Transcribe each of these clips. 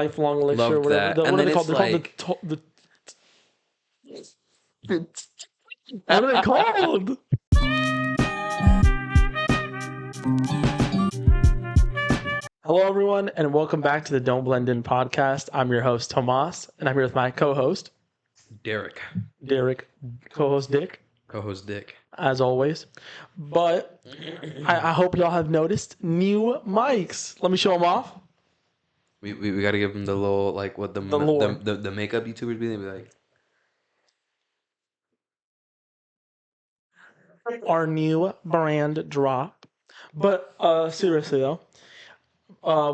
lifelong elixir, Loved whatever. that. The, And what are then they called? it's They're like, called what are they called? Hello, everyone, and welcome back to the Don't Blend In podcast. I'm your host, Tomas, and I'm here with my co-host, Derrick, Derrick, co-host Dick, co-host Dick. as always. But I hope y'all have noticed new mics. Let me show them off. We got to give him the little, like, what The lore. the makeup YouTubers be. They be like, Our new brand drop. But seriously, though.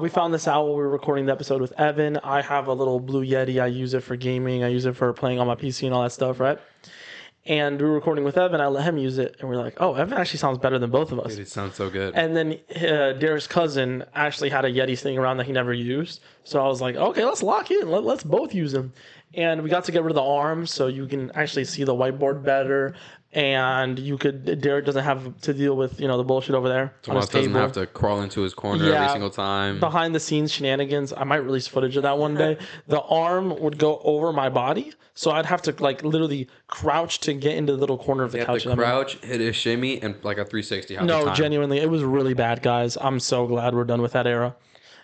We found this out while we were recording the episode with Evan. I have a little Blue Yeti. I use it for gaming. I use it for playing on my PC and all that stuff, right? And we were recording with Evan. I let him use it, and we're like, "Oh, Evan actually sounds better than both of us." dude, it sounds so good. And then Derrick's cousin actually had a Yeti sitting around that he never used. So I was like, "Okay, let's lock in. Let's both use them." And we got to get rid of the arms, so you can actually see the whiteboard better. And Derrick doesn't have to deal with the bullshit over there on his Tomas doesn't table. have to crawl into his corner every single time. Behind the scenes shenanigans. I might release footage of that one day. The arm would go over my body, so I'd have to like literally crouch to get into the little corner of the couch. You have to crouch, hit a shimmy, and like a 360 half the No, time. genuinely, it was really bad, guys. I'm so glad we're done with that era.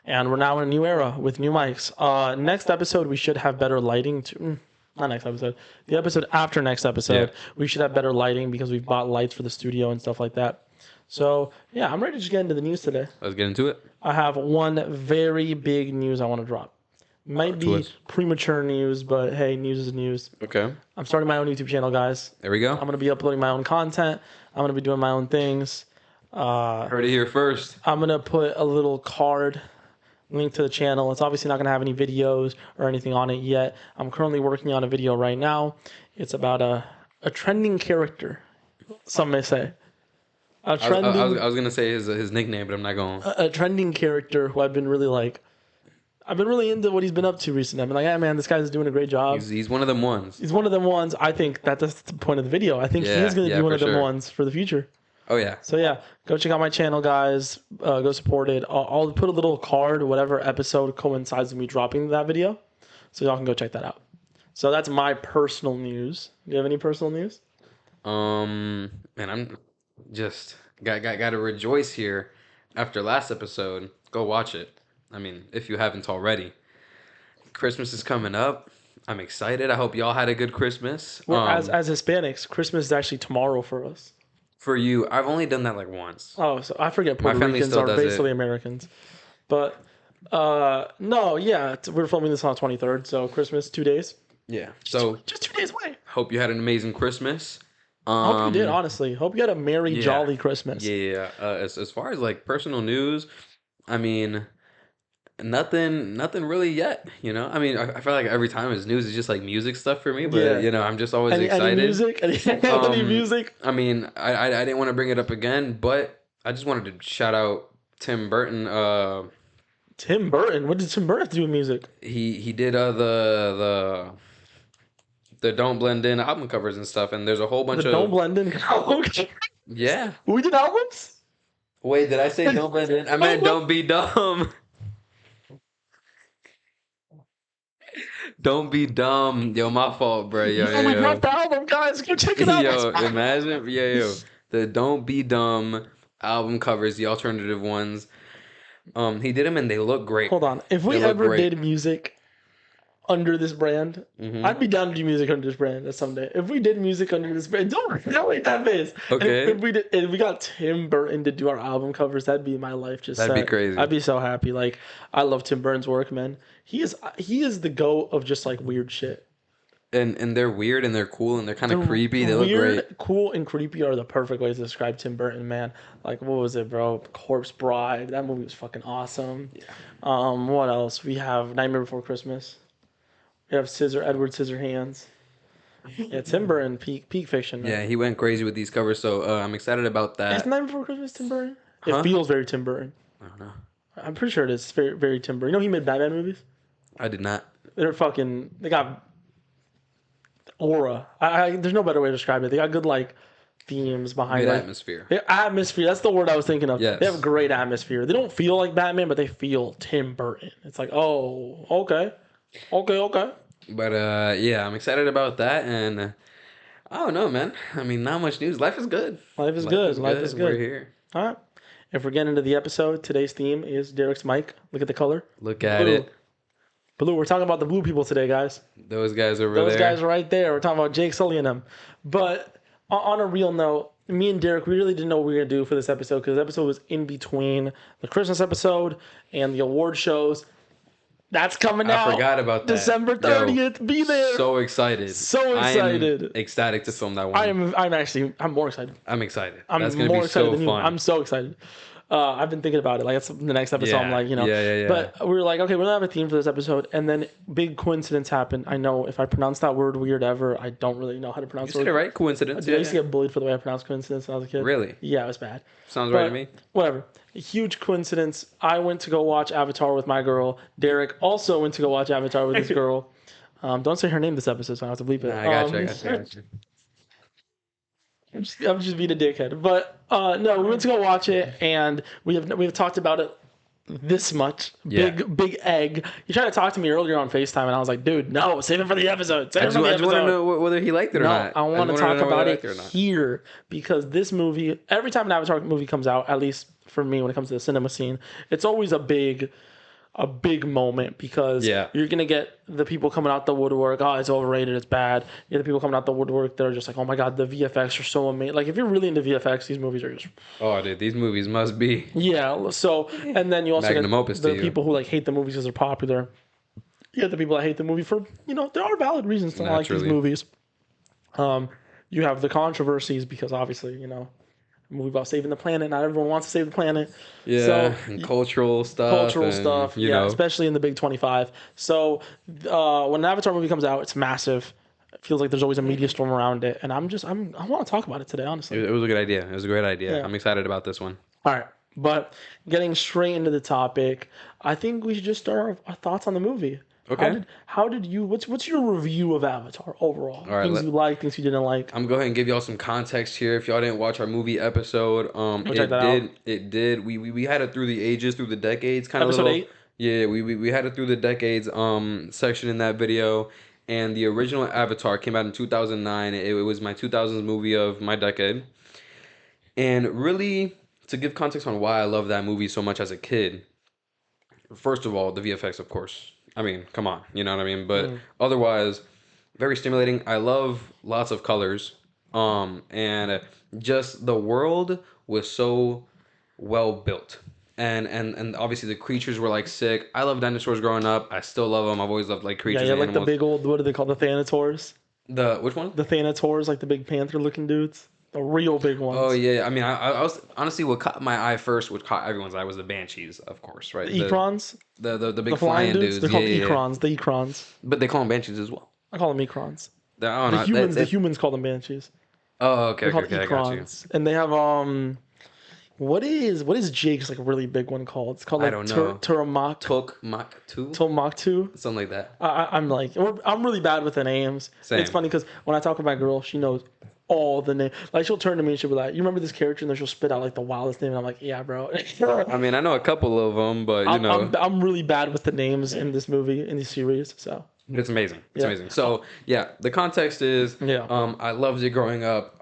And we're now in a new era with new mics. Next episode, we should have better lighting. Not next episode. The episode after next episode, we should have better lighting because we've bought lights for the studio and stuff like that. So, yeah, I'm ready to just get into the news today. Let's get into it. I have one very big news I want to drop. Might be premature news, but hey, news is news. Okay. I'm starting my own YouTube channel, guys. There we go. I'm going to be uploading my own content. I'm going to be doing my own things. Heard it here first. I'm going to put a little card link to the channel. It's obviously not going to have any videos or anything on it yet. I'm currently working on a video right now. It's about a trending character, some may say. I was gonna say his nickname, but I'm not going. A trending character who I've been really into what he's been up to recently. I've been like, hey man, this guy's doing a great job. He's one of them ones. He's one of them ones. I think that's the point of the video. I think he's going to be one of them ones for the future. Oh yeah. So yeah, go check out my channel, guys. Go support it. I'll put a little card, whatever episode coincides with me dropping that video, so y'all can go check that out. So that's my personal news. Do you have any personal news? Man, I'm just got to rejoice here. After last episode, go watch it. I mean, if you haven't already. Christmas is coming up. I'm excited. I hope y'all had a good Christmas. Well, as Hispanics, Christmas is actually tomorrow for us. For you, I've only done that like once. Oh, so I forget Puerto Ricans are basically Americans. But no, yeah, we're filming this on the 23rd, so Christmas 2 days. Yeah. So just 2 days away. Hope you had an amazing Christmas. I hope you did, honestly. Hope you had a merry, jolly Christmas. Yeah. As far as like personal news, I mean, nothing really yet. I mean, I feel like every time it's news, it's just like music stuff for me. But I'm just always excited. Any music? Any music? I mean, I didn't want to bring it up again, but I just wanted to shout out Tim Burton. Tim Burton? What did Tim Burton have to do with music? He did the Don't Blend In album covers and stuff, and there's a whole bunch of Don't Blend In. Yeah. We did albums? Wait, did I say Don't Blend In? I meant Don't Be Dumb. Don't be dumb. Yo, my fault, bro. We dropped the album, guys. Go check it out. Yo, imagine. Yo. The Don't Be Dumb album covers, the alternative ones. He did them and they look great. Hold on. If we ever did music under this brand, I'd be down to do music under this brand someday. If we did music under this brand, don't make that face. Okay. If we got Tim Burton to do our album covers, that'd be my life. That'd be crazy. I'd be so happy. Like, I love Tim Burton's work, man. He is the GOAT of just like weird shit. And they're weird and they're cool and they're kind of creepy. They look great. Weird, cool, and creepy are the perfect ways to describe Tim Burton, man. Like, what was it, bro? Corpse Bride. That movie was fucking awesome. Yeah. What else? We have Nightmare Before Christmas. We have Edward Scissorhands. Yeah, Tim Burton, peak fiction, man. Yeah, he went crazy with these covers, so I'm excited about that. Is Nightmare Before Christmas Tim Burton? Huh? It feels very Tim Burton. I don't know. I'm pretty sure it is very, very Tim Burton. You know he made Batman movies? I did not. They got aura. There's no better way to describe it. They got good, like, themes behind Good like atmosphere. atmosphere. That's the word I was thinking of. Yes. They have great atmosphere. They don't feel like Batman, but they feel Tim Burton. It's like, oh, okay, okay. But yeah, I'm excited about that, and I don't know, man. I mean, not much news. Life is good. Life is Life good. is Life is good. We're good. here. All right. If we're getting into the episode, today's theme is Derrick's mic. Look at the color. Look at Blue. it. Blue. We're talking about the blue people today, guys. Those guys over Those there. guys right there. We're talking about Jake Sully and them. But on a real note, me and Derrick, we really didn't know what we were going to do for this episode because the episode was in between the Christmas episode and the award shows. That's coming out. I forgot about that. December 30th. Be there. So excited. So excited. I'm ecstatic to film that one. I'm more excited. I'm excited. I'm That's gonna more be excited so than you. fun. I'm so excited. I've been thinking about it. Like, that's the next episode. I'm like, Yeah. But we were like, okay, we're gonna have a theme for this episode, and then big coincidence happened. I know if I pronounce that word weird ever, I don't really know how to pronounce You it. said it right. Coincidence. I used to get bullied for the way I pronounced coincidence when I was a kid. Really? Yeah, it was bad. Sounds right to me. Whatever. A huge coincidence. I went to go watch Avatar with my girl. Derrick also went to go watch Avatar with his girl. Don't say her name this episode, so I have to bleep it. I got you. I'm just being a dickhead. But no, we went to go watch it, and we've talked about it this much. Big egg. He tried to talk to me earlier on FaceTime, and I was like, dude, no, save it for the episode. Save it for the I just episode. want to know whether he liked it or not. I want to talk about it here because this movie, every time an Avatar movie comes out, at least for me when it comes to the cinema scene, it's always a big moment because you're gonna get the people coming out the woodwork. Oh, it's overrated. It's bad. You get the people coming out the woodwork that are just like, oh my god, the VFX are so amazing. Like, if you're really into VFX, these movies are just. Oh, dude, these movies must be. Yeah. So, and then you also get the people who like hate the movies because they're popular. You get the people that hate the movie for there are valid reasons to not like these movies. You have the controversies because obviously a movie about saving the planet. Not everyone wants to save the planet. Yeah, so, and cultural stuff. You know. Especially in the big 25. So when an Avatar movie comes out, it's massive. It feels like there's always a media storm around it, and I want to talk about it today, honestly. It was a good idea. It was a great idea. Yeah. I'm excited about this one. All right, but getting straight into the topic, I think we should just start our thoughts on the movie. Okay. How did you? What's your review of Avatar overall? All right, things you like, things you didn't like. I'm going to go ahead and give y'all some context here. If y'all didn't watch our movie episode, it did. We had it through the ages, through the decades, kind of episode 8. Yeah, we had it through the decades section in that video, and the original Avatar came out in 2009. It was my 2000s movie of my decade, and really to give context on why I love that movie so much as a kid. First of all, the VFX, of course. I mean, come on, you know what I mean? But otherwise, very stimulating. I love lots of colors. And just the world was so well built. And obviously the creatures were like sick. I love dinosaurs growing up. I still love them. I've always loved like creatures. Yeah, like the big old, what do they call the Thanators? Which one? The Thanators, like the big panther looking dudes. The real big ones. Oh yeah, I mean, I was honestly what caught my eye first, what caught everyone's eye was the banshees, of course, right? The Ekrons, the big flying dudes. They're called Ekrons. The Ekrons. But they call them banshees as well. I call them Ekrons. The humans call them banshees. Oh, okay, I got you. And they have what is Jake's like a really big one called? It's called like Tokmaktu, something like that. I'm really bad with the names. Same. It's funny because when I talk with my girl, she knows all the names. Like, she'll turn to me and she'll be like, "You remember this character?" And then she'll spit out like the wildest name, and I'm like, "Yeah, bro." I mean, I know a couple of them, but I'm really bad with the names in this movie, in this series. So it's amazing. It's amazing. So yeah, the context is I loved it growing up,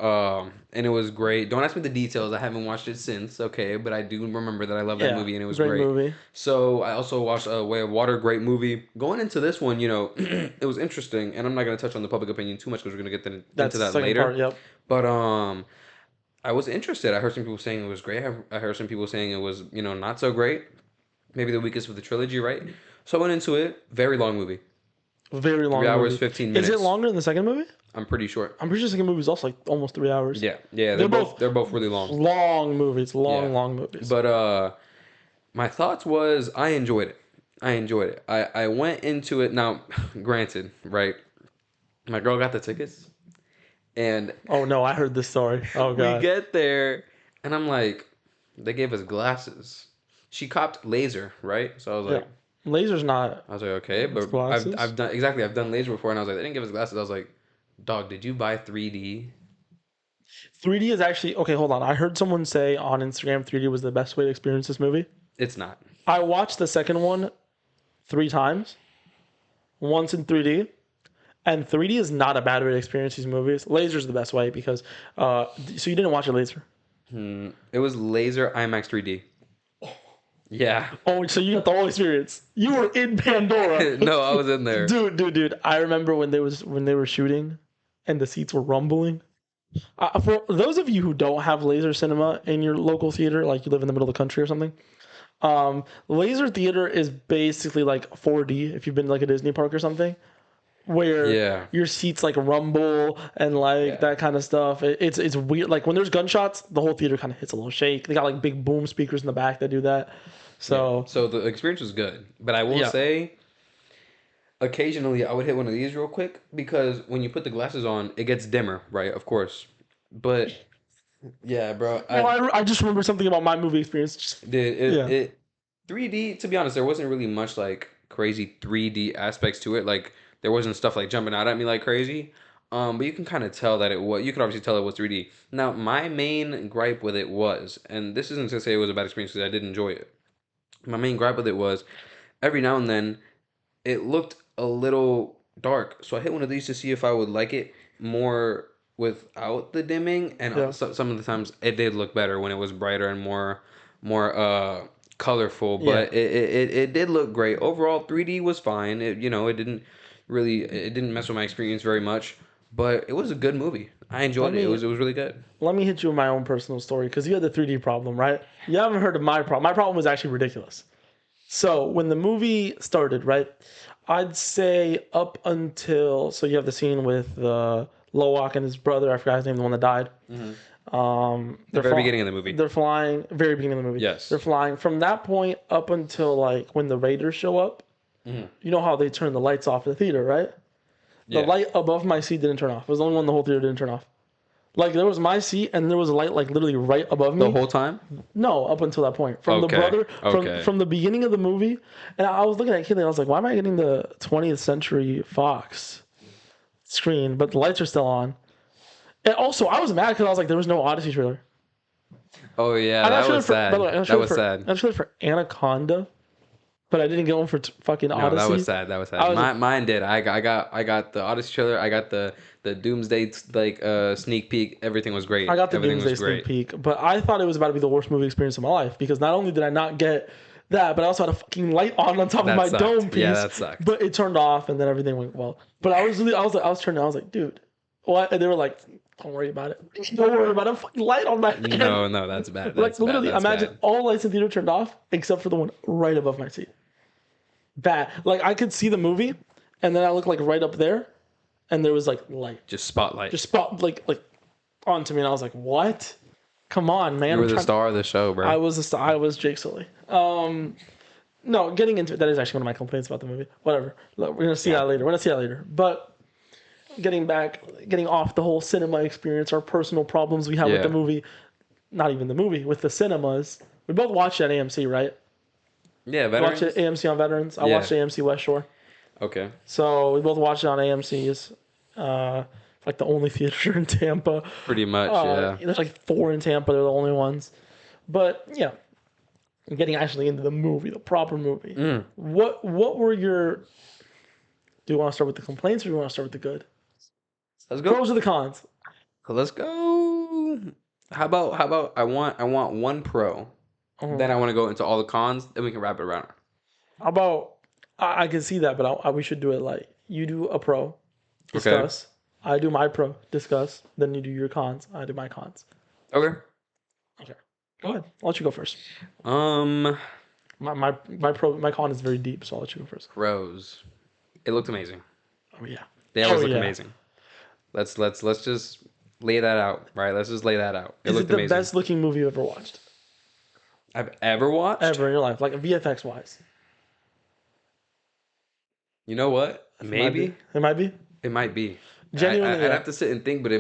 and it was great. Don't ask me the details. I haven't watched it since. Okay, but I do remember that I loved that movie and it was great. Movie. So I also watched Way of Water, great movie. Going into this one, it was interesting, and I'm not going to touch on the public opinion too much because we're going to get into that later. Part, yep. But I was interested. I heard some people saying it was great. I heard some people saying it was not so great. Maybe the weakest of the trilogy, right? So I went into it. Very long movie. Very long. 3 hours, 15 minutes. Is it longer than the second movie? I'm pretty sure. I'm pretty sure the second movie is also like almost 3 hours. Yeah. They're both really long. Long movies. Long movies. But my thoughts was I enjoyed it. I went into it. Now, granted, right? My girl got the tickets. And oh no, I heard this story. Oh god. We get there and I'm like, they gave us glasses. She copped laser, right? So I was like, laser's not. I was like, okay, but I've done laser before, and I was like, they didn't give us glasses. I was like, dog, did you buy 3D? 3D is actually okay. Hold on, I heard someone say on Instagram 3D was the best way to experience this movie. It's not. I watched the second one 3 times, once in 3D, and 3D is not a bad way to experience these movies. Laser's the best way because, so you didn't watch it laser. It was laser IMAX 3D. Yeah. Oh, so you got the whole experience. You were in Pandora. No, I was in there. Dude. I remember when they were shooting, and the seats were rumbling. For those of you who don't have laser cinema in your local theater, like you live in the middle of the country or something, laser theater is basically like 4D. If you've been to, like a Disney park or something, where your seats like rumble and like that kind of stuff. It's weird. Like when there's gunshots, the whole theater kind of hits a little shake. They got like big boom speakers in the back that do that. So So the experience was good, but I will say, occasionally I would hit one of these real quick because when you put the glasses on, it gets dimmer, right? Of course, but yeah, bro. I just remember something about my movie experience. It 3D. To be honest, there wasn't really much like crazy 3D aspects to it. Like there wasn't stuff like jumping out at me like crazy. But you can kind of tell that it was. You could obviously tell it was 3D. Now, my main gripe with it was, and this isn't to say it was a bad experience because I did enjoy it. My main gripe with it was every now and then it looked a little dark. So I hit one of these to see if I would like it more without the dimming. And some of the times it did look better when it was brighter and more colorful. But it did look great. Overall, 3D was fine. It it didn't mess with my experience very much. But it was a good movie. I enjoyed it. It was really good. Let me hit you with my own personal story because you had the 3D problem, right? You haven't heard of my problem. My problem was actually ridiculous. So when the movie started, right, I'd say up until so you have the scene with Lowak and his brother. I forgot his name, the one that died. The very beginning of the movie. They're flying. Very beginning of the movie. Yes. They're flying from that point up until like when the Raiders show up. You know how they turn the lights off in the theater, right? The light above my seat didn't turn off. It was the only one the whole theater didn't turn off. Like there was my seat and there was a light like literally right above me. The whole time? No, up until that point. From the brother from the beginning of the movie. And I was looking at Kaylee and I was like, why am I getting the 20th Century Fox screen, but the lights are still on? And also I was mad because I was like, there was no Odyssey trailer. Oh yeah, that was sad. That was sad. I actually for Anaconda. But I didn't get one for fucking Odyssey. No, that was sad. Mine did. I got the Odyssey trailer. I got the Doomsday sneak peek. Everything was great. I got the Doomsday sneak peek, but I thought it was about to be the worst movie experience of my life because not only did I not get that, but I also had a fucking light on top of my dome piece. Yeah, that sucked. But it turned off, and then everything went well. But I was turning. I was like, dude, what? And they were like, don't worry about it. Don't worry about it. Fucking light on my head. No, that's bad. Like literally, imagine all lights in the theater turned off except for the one right above my seat. Bad. Like I could see the movie, and then I looked like right up there, and there was like light, just spotlight, like onto me, and I was like, "What? Come on, man!" You were the star of the show, bro. I was the star. I was Jake Sully. No, getting into it, that is actually one of my complaints about the movie. Whatever. Look, we're gonna see that later. But getting off the whole cinema experience, our personal problems we have with the movie, not even the movie, with the cinemas. We both watched it at AMC, right? Yeah, Veterans. I watched it AMC on Veterans. I watched AMC West Shore. Okay. So we both watched it on AMC's. Like the only theater in Tampa. Pretty much, yeah. There's like 4 in Tampa. They're the only ones. But yeah, getting actually into the movie, the proper movie. What were your? Do you want to start with the complaints or do you want to start with the good? Let's go. Pros or the cons? Let's go. How about I want one pro. Then I want to go into all the cons. Then we can wrap it around. How about I can see that, but we should do it like you do a pro, discuss. Okay. I do my pro, discuss. Then you do your cons. I do my cons. Okay. Go ahead. I'll let you go first. My con is very deep, so I'll let you go first. Pros. It looked amazing. Oh yeah. They always look amazing. Let's just lay that out, right? Let's just lay that out. Is it the best looking movie you've ever watched? I've ever watched? Ever in your life, like VFX wise. You know what? Maybe. It might be. It might be. Genuinely, I'd have to sit and think, but it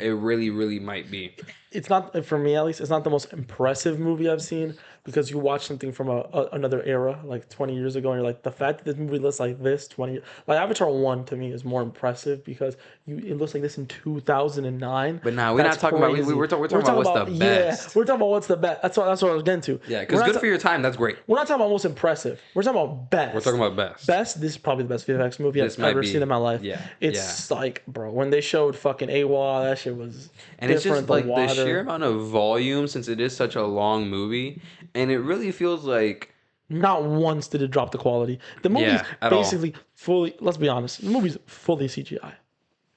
really, really might be. it's not, for me at least, it's not the most impressive movie I've seen, because you watch something from another era, like 20 years ago, and you're like, the fact that this movie looks like this 20, like Avatar 1 to me is more impressive, because it looks like this in 2009. But nah, we're That's not talking about. crazy. We're talking about what's the Yeah, best. we're talking about what's the best. That's what I was getting to. Yeah, We're because not good for your time. That's great. we're not talking about most impressive. We're talking about best. We're talking about best. Best. This is probably the best VFX movie This I've might ever be. seen in my life. Yeah. It's like, bro, when they showed fucking AWOL, that shit was And it's different. just like the water. sheer amount of volume, since it is such a long movie, and it really feels like Not once did it drop the quality. The movie's Yeah, at all. basically fully. Let's be honest. The movie's fully CGI.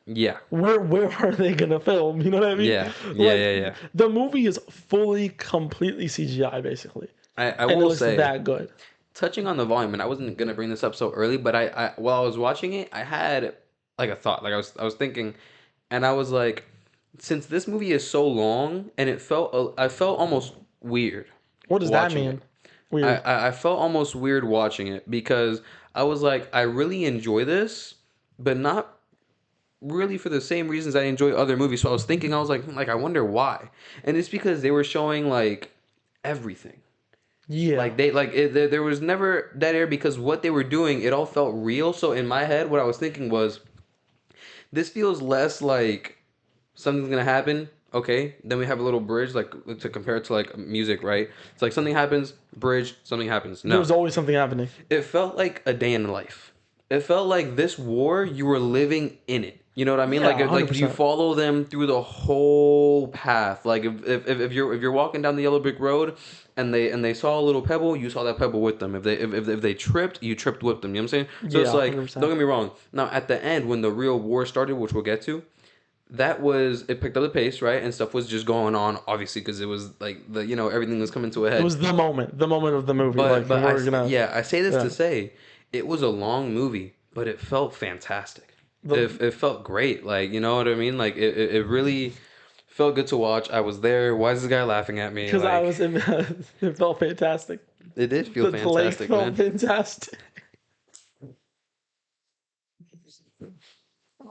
yeah, Where are they gonna film? You know what I mean? yeah, yeah. The movie is fully, completely CGI, basically, I and it will looks say, that good. touching on the volume, and I wasn't gonna bring this up so early, but I while I was watching it, I had like a thought, like I was thinking, and I was like, since this movie is so long, and I felt almost weird What does that watching mean? it. Weird. I felt almost weird watching it because I was like, I really enjoy this, but not really for the same reasons I enjoy other movies. So I was thinking, I was like, I wonder why. And it's because they were showing like everything. Yeah. Like there was never dead air because what they were doing, it all felt real. So in my head, what I was thinking was, this feels less like something's gonna happen. Okay, then we have a little bridge, like to compare it to like music, right? It's like something happens, bridge, something happens. No, There's always something happening. it felt like a day in life. It felt like this war, you were living in it. You know what I mean? Yeah, Like you 100%. follow them through the whole path. Like if you're walking down the yellow brick road and they saw a little pebble, you saw that pebble with them. If they tripped, you tripped with them. You know what I'm saying? So it's Yeah, like, 100%. don't get me wrong. Now at the end, when the real war started, which we'll get to, it picked up the pace, right? And stuff was just going on, obviously, because it was like everything was coming to a head. It was the moment of the movie. But We're I say this yeah. to say, it was a long movie, but it felt fantastic. It felt great. Like, you know what I mean? Like it really felt good to watch. I was there. Why is this guy laughing at me? Because Like, it felt fantastic. it did feel The lake fantastic, felt man. fantastic.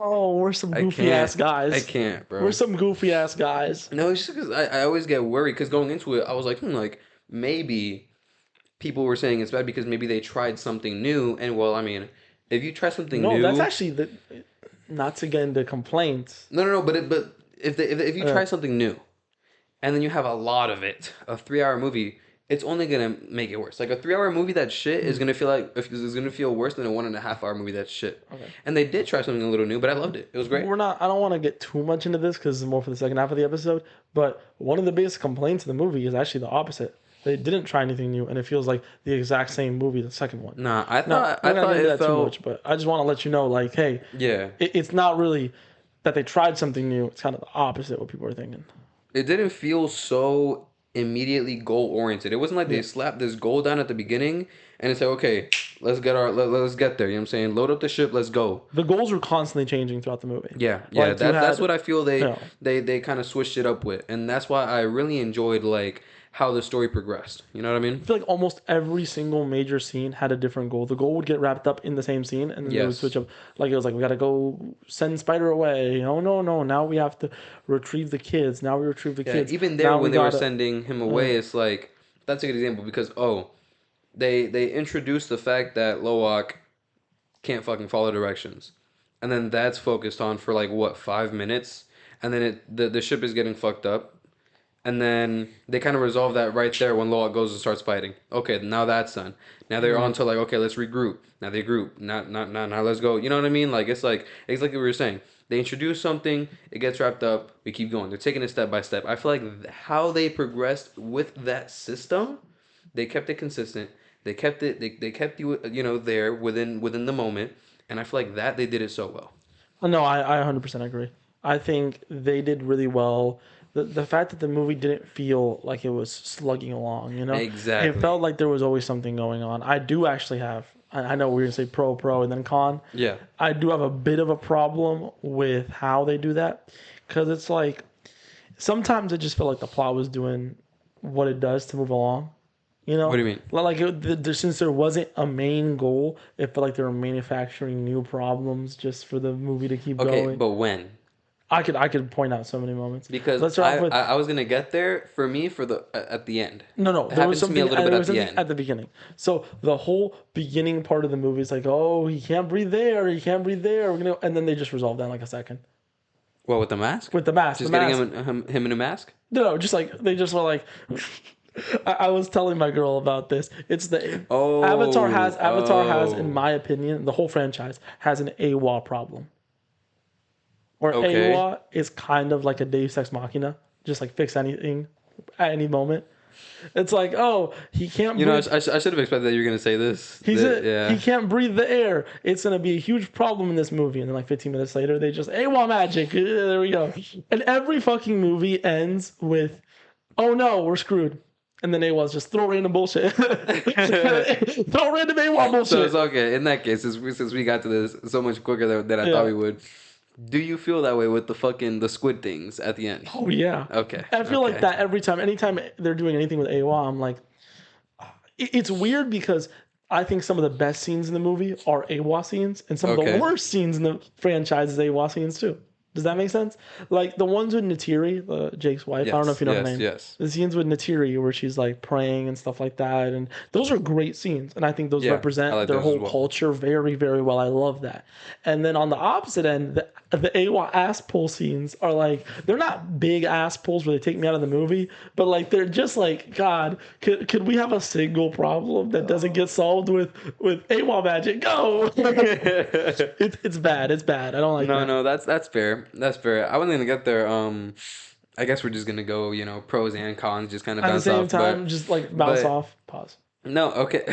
Oh, we're some goofy ass guys. I can't, bro. We're some goofy ass guys. No, it's just because I always get worried because going into it, I was like, like maybe people were saying it's bad because maybe they tried something new. And well, I mean, if you try something No, new, that's actually not to get into complaints. no. But if you try something new, and then you have a lot of it, a 3 hour movie, it's only gonna make it worse. Like a 3 hour movie that's shit is gonna feel is gonna feel worse than a 1.5 hour movie that's shit. Okay. And they did try something a little new, but I loved it. It was great. I don't want to get too much into this because it's more for the second half of the episode. But one of the biggest complaints of the movie is actually the opposite. They didn't try anything new, and it feels like the exact same movie, the second one. Nah, I Now, thought we're not gonna get into it that too felt much, but I just want to let you know, like, hey, yeah. it's not really that they tried something new. It's kind of the opposite what people are thinking. It didn't feel so immediately goal oriented. It wasn't like they slapped this goal down at the beginning and it's like, okay, let's get there. You know what I'm saying? Load up the ship, let's go. The goals were constantly changing throughout the movie. Yeah. Like, That's what I feel Yeah. they kind of switched it up with, and that's why I really enjoyed like how the story progressed. You know what I mean? I feel like almost every single major scene had a different goal. The goal would get wrapped up in the same scene, and then they would Yes. switch up. Like it was like, we gotta go send Spider away. Oh no! Now we have to retrieve the kids. Now we retrieve the Yeah, kids. even there Now when we they were gotta- sending him away, it's like that's a good example because they introduced the fact that Loak can't fucking follow directions, and then that's focused on for like what 5 minutes, and then the ship is getting fucked up, and then they kind of resolve that right there when Loak goes and starts fighting. Okay, now that's done. Now they're on to like, okay, let's regroup. Now they group. Now let's go. You know what I mean? Like it's like we were saying. They introduce something, it gets wrapped up, we keep going. They're taking it step by step. I feel like how they progressed with that system, they kept it consistent. They kept it. They kept you there within the moment, and I feel like that they did it so well. No, I 100% agree. I think they did really well. The fact that the movie didn't feel like it was slugging along, Exactly. it felt like there was always something going on. I do actually have. I know we're gonna say pro, and then con. Yeah. I do have a bit of a problem with how they do that, because it's like sometimes it just felt like the plot was doing what it does to move along. What do you mean? Like since there wasn't a main goal, it felt like they were manufacturing new problems just for the movie to keep Okay, going. but when? I could point out so many moments. Because Let's start off with I was gonna get there for me for the at the end. no. It There was happened to me a something. little bit There at was the something end. at the beginning. So the whole beginning part of the movie is like, oh, he can't breathe there. He can't breathe there. We're gonna, and then they just resolve that in like a second What with the mask? with the mask. The Just getting mask. him in a mask? No, just like they just were like. I was telling my girl about this. It's the Avatar has, in my opinion, the whole franchise has an AWA problem. Where Okay. AWA is kind of like a Deus Ex Machina, just like fix anything at any moment. It's like, oh, he can't You know, breathe. I should have expected that you were gonna say this. He can't breathe the air. It's gonna be a huge problem in this movie. And then like 15 minutes later, they just AWA magic. There we go. And every fucking movie ends with, oh no, we're screwed. And then AWA's just throw random bullshit. Throw random AWA bullshit. So it's okay. In that case, since we got to this so much quicker than I thought we would. Do you feel that way with the squid things at the end? Oh yeah. Okay. I feel like that every time. Anytime they're doing anything with AWA, I'm like, it's weird because I think some of the best scenes in the movie are AWA scenes, and some of the worst scenes in the franchise is AWA scenes too. Does that make sense? Like the ones with Natiri, Jake's wife. Yes, I don't know if you know her name. Yes. The scenes with Natiri where she's like praying and stuff like that, and those are great scenes, and I think those represent like their those whole culture very, very well. I love that. And then on the opposite end, the AWA ass pull scenes are like they're not big ass pulls where they take me out of the movie, but like they're just like, God, could we have a single problem that doesn't get solved with AWA magic? Go. It's bad. It's bad. I don't like that. No, that's fair. That's fair. I wasn't gonna get there. I guess we're just gonna go, pros and cons, just kind of At the bounce same off. time, just like bounce off. Pause. No, okay.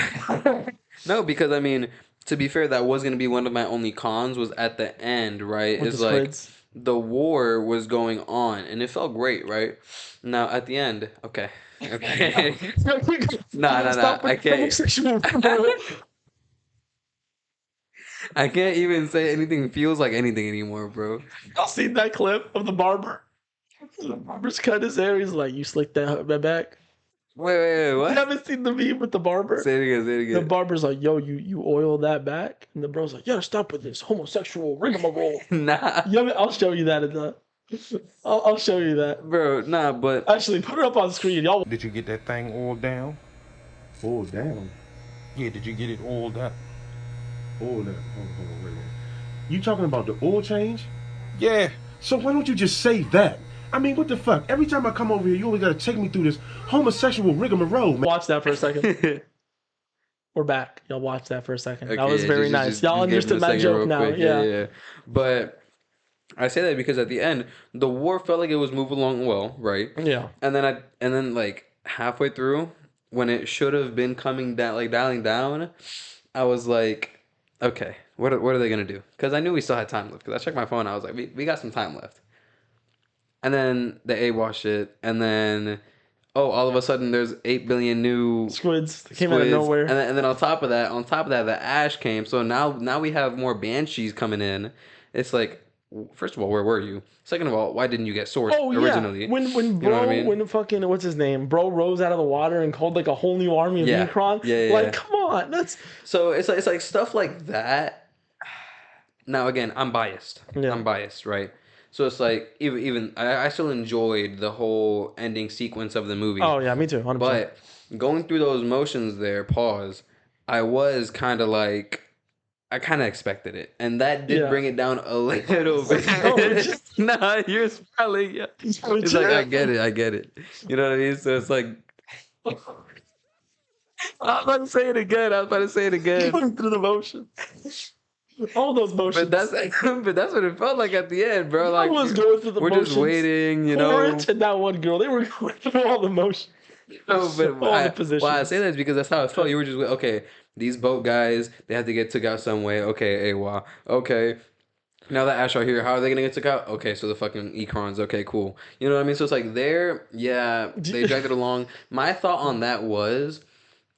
No, because I mean, to be fair, that was gonna be one of my only cons was at the end, right? With It's the like squids. the war was going on and it felt great, right? Now at the end, okay. Nah. I can't. I can't even say anything feels like anything anymore, bro. Y'all seen that clip of the barber? The barber's cut his hair. He's like, "You slicked that back." Wait, You what? haven't seen the meme with the barber? Say it again. The barber's like, "Yo, you oil that back," and the bro's like, "Yeah, stop with this homosexual rigmarole." Nah, I'll show you that. I'll show you that. bro, nah, but Actually, put it up on screen, y'all. Did you get that thing oiled down? Oiled down. Yeah, did you get it oiled up? Oiled down. Hold on, wait a minute. You talking about the oil change? Yeah. So why don't you just say that? I mean, what the fuck? Every time I come over here, you always gotta take me through this homosexual rigmarole, man. Watch that for a second. We're back. Y'all watch that for a second. That was yeah, very nice. Y'all just give it understood a my second joke real now. quick. Yeah. But I say that because at the end, the war felt like it was moving along well, right? Yeah. And then like halfway through, when it should have been coming down, like dialing down, I was like, okay, what are they gonna do? Because I knew we still had time left. Because I checked my phone, I was like, we got some time left. And then the AWOS shit, and then all of a sudden there's 8 billion new Squids came out of nowhere. and then on top of that, the ash came. So now we have more banshees coming in. It's like, first of all, where were you? Second of all, why didn't you get sourced originally? Yeah. When You bro, know what I mean? when fucking what's his name, bro rose out of the water and called like a whole new army of Necron. Like, come on, that's so it's like stuff like that. Now again, I'm biased. Yeah. I'm biased, right? So it's like even I still enjoyed the whole ending sequence of the movie. Oh yeah, me too. 100%. But going through those motions there, pause, I was kind of like, I kind of expected it. And that did bring it down a little bit. Nah, you're smiling. Yeah. It's like, I get it. You know what I mean? So it's like, I was about to say it again. Going through the motions. All those motions. But that's what it felt like at the end, bro. Like, was going through the we're motions. just waiting, you know. Quaritch and that one girl, they were going through all the motions. No, but all the positions. why I say that is because that's how it felt. You were just okay. These boat guys, they have to get took out some way. Okay, AWA. Okay. Now that Ash are here, how are they gonna get took out? Okay, so the fucking Ecrons. Okay, cool. You know what I mean? So it's like they dragged it along. My thought on that was,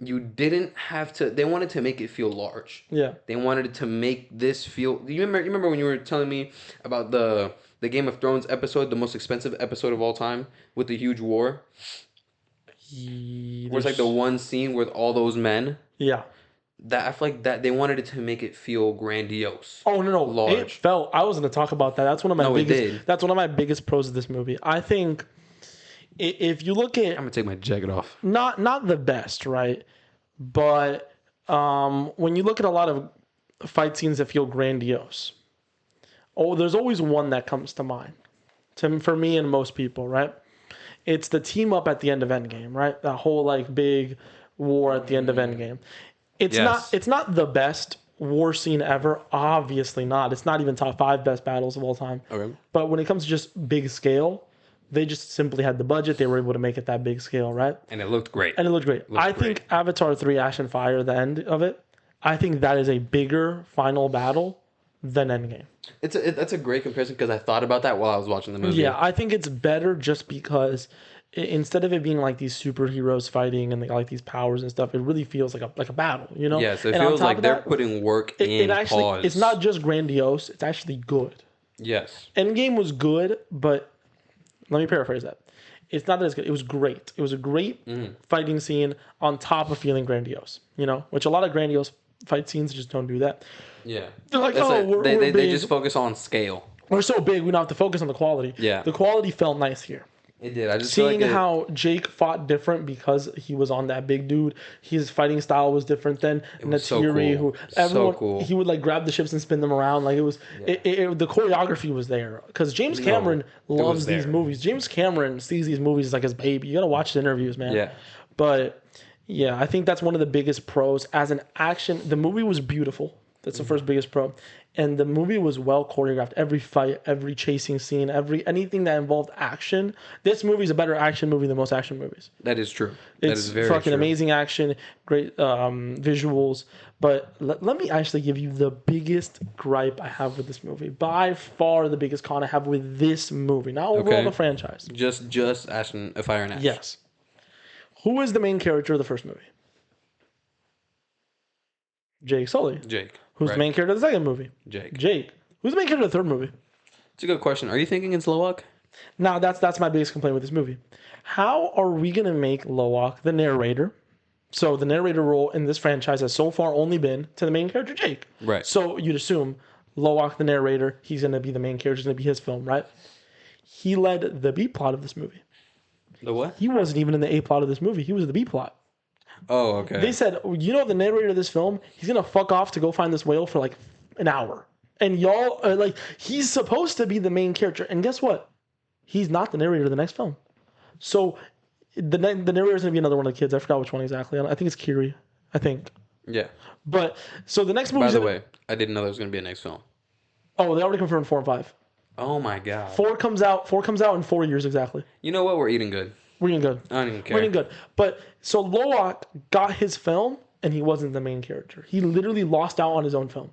you didn't have to. They wanted to make it feel large. Yeah. They wanted to make this feel. You remember when you were telling me about the Game of Thrones episode, the most expensive episode of all time, with the huge war? Where it's like the one scene with all those men. Yeah. that I feel like that they wanted it to make it feel grandiose. Oh no, it large. felt. I was going to talk about that. That's one of my No, it biggest. did. That's one of my biggest pros of this movie. I think if you look at I'm gonna take my jacket off. not the best, right? But when you look at a lot of fight scenes that feel grandiose, there's always one that comes to mind. For me and most people, right? It's the team up at the end of Endgame, right? That whole like big war at the end of Endgame. Yes. It's not the best war scene ever. Obviously not. It's not even top 5 best battles of all time. Okay. But when it comes to just big scale, they just simply had the budget. They were able to make it that big scale, right? And it looked great. And it looked great. I think Avatar 3 Ash and Fire, the end of it, I think that is a bigger final battle than Endgame. That's a great comparison because I thought about that while I was watching the movie. Yeah, I think it's better just because instead of it being like these superheroes fighting and they got like these powers and stuff, it really feels like a battle, you know? Yes, it And on feels top like of they're that, putting work in it actually cause. it's not just grandiose, it's actually good. Yes. Endgame was good, but let me paraphrase that. It's not that it's good. It was great. It was a great fighting scene on top of feeling grandiose, you know, which a lot of grandiose fight scenes just don't do that. Yeah. They're like, That's oh, we're they big. just focus on scale. We're so big, we don't have to focus on the quality. Yeah. The quality felt nice here. It did. I just feel Seeing like how Jake fought different because he was on that big dude. His fighting style was different than was so Natiri, cool. who So everyone cool. he would like grab the ships and spin them around. Like it was, the choreography was there because James Cameron loves these there. movies. James Cameron sees these movies as like his baby. You gotta watch the interviews, man. Yeah. But yeah, I think that's one of the biggest pros. As an action, the movie was beautiful. That's the first biggest pro. And the movie was well choreographed. Every fight, every chasing scene, anything that involved action. This movie is a better action movie than most action movies. That is true. That It's is very fucking true. amazing action, great visuals. But let me actually give you the biggest gripe I have with this movie. By far the biggest con I have with this movie. Not overall Okay. the franchise. Just Ash and Fire and Ash. Yes. Who is the main character of the first movie? Jake Sully. Jake. Who's right. the main character of the second movie? Jake. Jake. Who's the main character of the third movie? It's a good question. Are you thinking it's Loak? Now, that's my biggest complaint with this movie. How are we going to make Loak the narrator? So the narrator role in this franchise has so far only been to the main character, Jake. Right. So you'd assume Loak, the narrator, he's going to be the main character. It's going to be his film, right? He led the B plot of this movie. The what? He wasn't even in the A plot of this movie. He was the B plot. Oh, okay. They said, you know, the narrator of this film, he's going to fuck off to go find this whale for like an hour. And y'all are like, he's supposed to be the main character. And guess what? He's not the narrator of the next film. So the narrator is going to be another one of the kids. I forgot which one exactly. I think it's Kiri. I think. Yeah. But so the next movie. By the way, I didn't know there was going to be a next film. Oh, they already confirmed 4 and 5. Oh my god. 4 comes out in 4 years exactly. You know what? We're eating good. We're eating good. I don't even care. We're eating good. But so Loak got his film and he wasn't the main character. He literally lost out on his own film.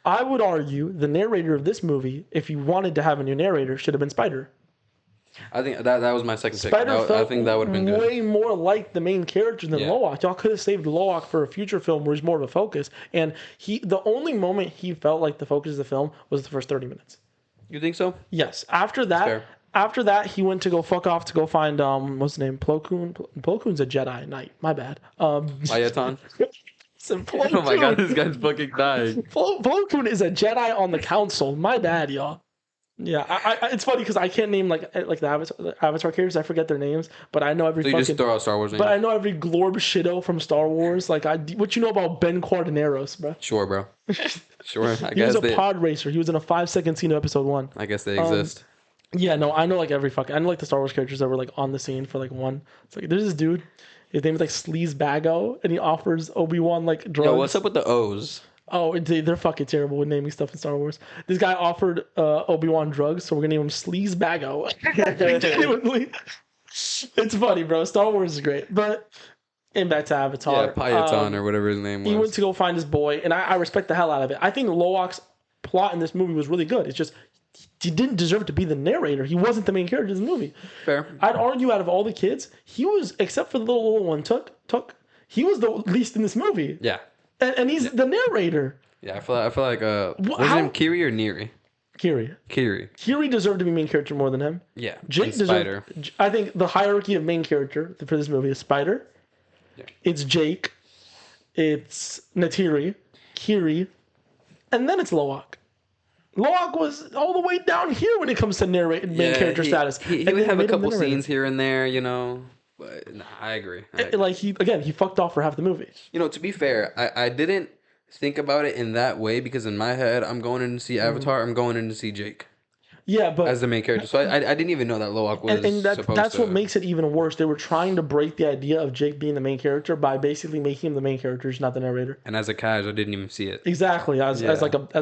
I would argue the narrator of this movie, if you wanted to have a new narrator, should have been Spider. I think that was my second pick. Spider I felt think that would have been good. way more like the main character than Yeah. Loak. Y'all could have saved Loak for a future film where he's more of a focus. And the only moment he felt like the focus of the film was the first 30 minutes. You think so? Yes. After fair. that, he went to go fuck off to go find what's his name? Plo Koon. Plo Koon's a Jedi Knight. My bad. Ayaton? Plo Oh my god, Koon- this guy's fucking dying. Plo Koon is a Jedi on the council. My bad, y'all. Yeah, I it's funny because I can't name like the Avatar characters. I forget their names, but I know every So you fucking. just throw out Star Wars names? But I know every Glorb Shido from Star Wars. Like what you know about Ben Cardeneros, bro? Sure, bro. Sure, I He was guess a they. pod racer. He was in a 5-second scene of episode 1. I guess they exist. Yeah, no, I know like every fucking. I know like the Star Wars characters that were like on the scene for like one. It's like there's this dude. His name is like Sleaze Bago, and he offers Obi-Wan like drugs. Yo, what's up with the O's? Oh, they're fucking terrible with naming stuff in Star Wars. This guy offered Obi-Wan drugs, so we're gonna name him Sleaze Bago. Genuinely. It's funny, bro. Star Wars is great, but and back to Avatar. Yeah, Payaton or whatever his name was. He went to go find his boy, and I respect the hell out of it. I think Loak's plot in this movie was really good. It's just he didn't deserve to be the narrator. He wasn't the main character in the movie. Fair. I'd argue out of all the kids, he was, except for the little one, Took, he was the least in this movie. Yeah. And he's the narrator. Yeah, I feel like was his how- name Kiri or Neri? Kiri. Kiri deserved to be main character more than him. Yeah. Jake and Spider. deserved. I think the hierarchy of main character for this movie is Spider. Yeah. It's Jake. it's Natiri, Kiri, and then it's Loak. Loak was all the way down here when it comes to main character status. He And would then have a made him couple the narrator. scenes here and there, you know. But nah, I agree. Like he fucked off for half the movie. You know, to be fair, I didn't think about it in that way because in my head, I'm going in to see Avatar. I'm going in to see Jake. Yeah, but as the main character. So I didn't even know that Loak was and that's to... what makes it even worse. They were trying to break the idea of Jake being the main character by basically making him the main character, not the narrator. And as a casual, I didn't even see it. Exactly. As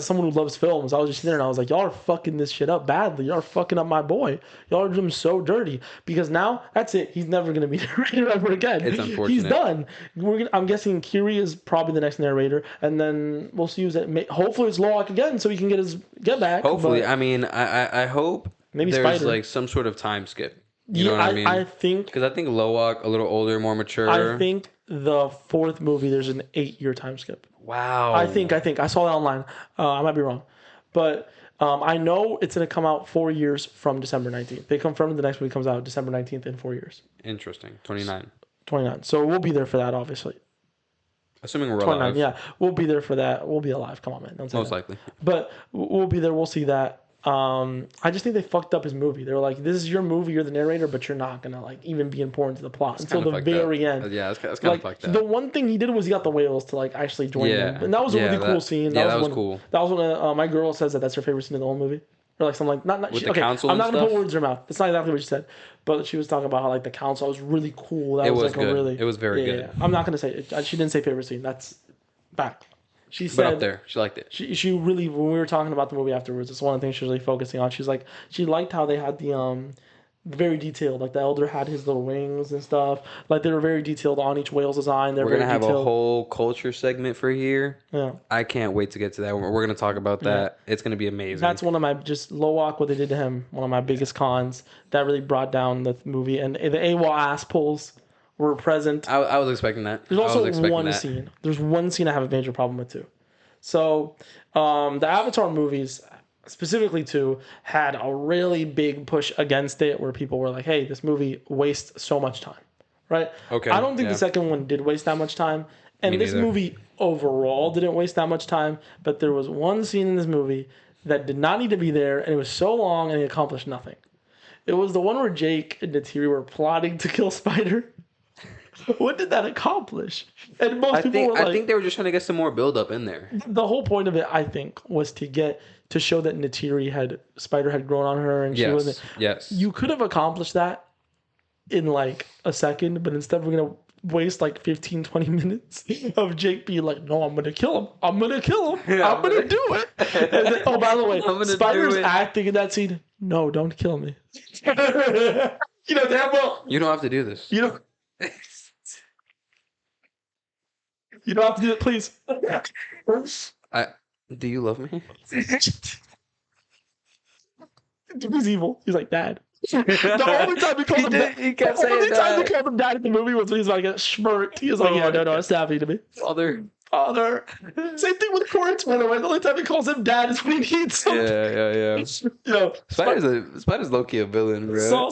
someone who loves films, I was just sitting there and I was like, y'all are fucking this shit up badly. Y'all are fucking up my boy. Y'all are doing him so dirty. Because now, that's it. He's never going to be narrator ever again. It's unfortunate. He's done. I'm guessing Kiri is probably the next narrator. And then we'll see who's it. Hopefully it's Loak again so he can get his get back. Hopefully. I mean, I hope maybe there's Spider. like some sort of time skip. You know what I mean? I think... Because I think Loak, a little older, more mature. I think the fourth movie, there's an 8-year time skip. Wow. I think. I saw that online. I might be wrong. But I know it's going to come out 4 years from December 19th. They confirmed the next movie comes out December 19th in 4 years. Interesting. 29. 29. So we'll be there for that, obviously. Assuming we're 29, alive. yeah. We'll be there for that. We'll be alive. Come on, man. Don't say Most that. likely. But we'll be there. We'll see that. I just think they fucked up his movie. They were like, "This is your movie. You're the narrator, but you're not gonna like even be important to the plot until the very end." Yeah, it's kind of Like fucked up. the one thing he did was he got the whales to like actually join him, and that was a really cool scene. That was cool. That was when my girl says that's her favorite scene of the whole movie, or like something like not. With She, the okay, council I'm and not gonna put stuff? words in her mouth. That's not exactly what she said, but she was talking about how like the council was really cool. That It was was like good. a really. It was very good. Yeah, I'm not gonna say it. She didn't say favorite scene. That's back. She said But up there, she liked it. she really, when we were talking about the movie afterwards, it's one of the things she was really focusing on. She's like, she liked how they had the very detailed, like the elder had his little rings and stuff. Like they were very detailed on each whale's design. We're gonna have a whole culture segment for here. Yeah, I can't wait to get to that. We're gonna talk about that. It's gonna be amazing. that's one of my just Loak, what they did to him. One of my biggest cons that really brought down the movie, and the AWOL ass pulls were present. I was expecting that. There's also one that. scene. There's one scene I have a major problem with too. So, the Avatar movies, specifically two, had a really big push against it where people were like, hey, this movie wastes so much time, right? Okay, I don't think yeah. the second one did waste that much time. And Me this neither. movie overall didn't waste that much time, but there was one scene in this movie that did not need to be there, and it was so long and it accomplished nothing. It was the one where Jake and Natiri were plotting to kill Spider. What did that accomplish? And most people were like, I think they were just trying to get some more build up in there. the whole point of it, I think, was to show that Natiri Spider had grown on her, and she wasn't. Yes. You could have accomplished that in like a second, but instead we're gonna waste like 15, 20 minutes of Jake being like, "No, I'm gonna kill him. I'm gonna kill him. I'm gonna do it." And then, oh, by the way, Spider's acting in that scene. No, don't kill me. You know damn well. You don't have to do this. You know. You don't have to do it, please. Do you love me? He's evil. He's like, Dad. The only time he called him Dad. He kept The only saying time he that. called him Dad in the movie was when he's like a schmirked. He was like, yeah, no, it's happening to me. Father. Same thing with Quaritch, by the way. The only time he calls him Dad is when he needs something. Yeah. You know, Spider's low-key a villain, bro.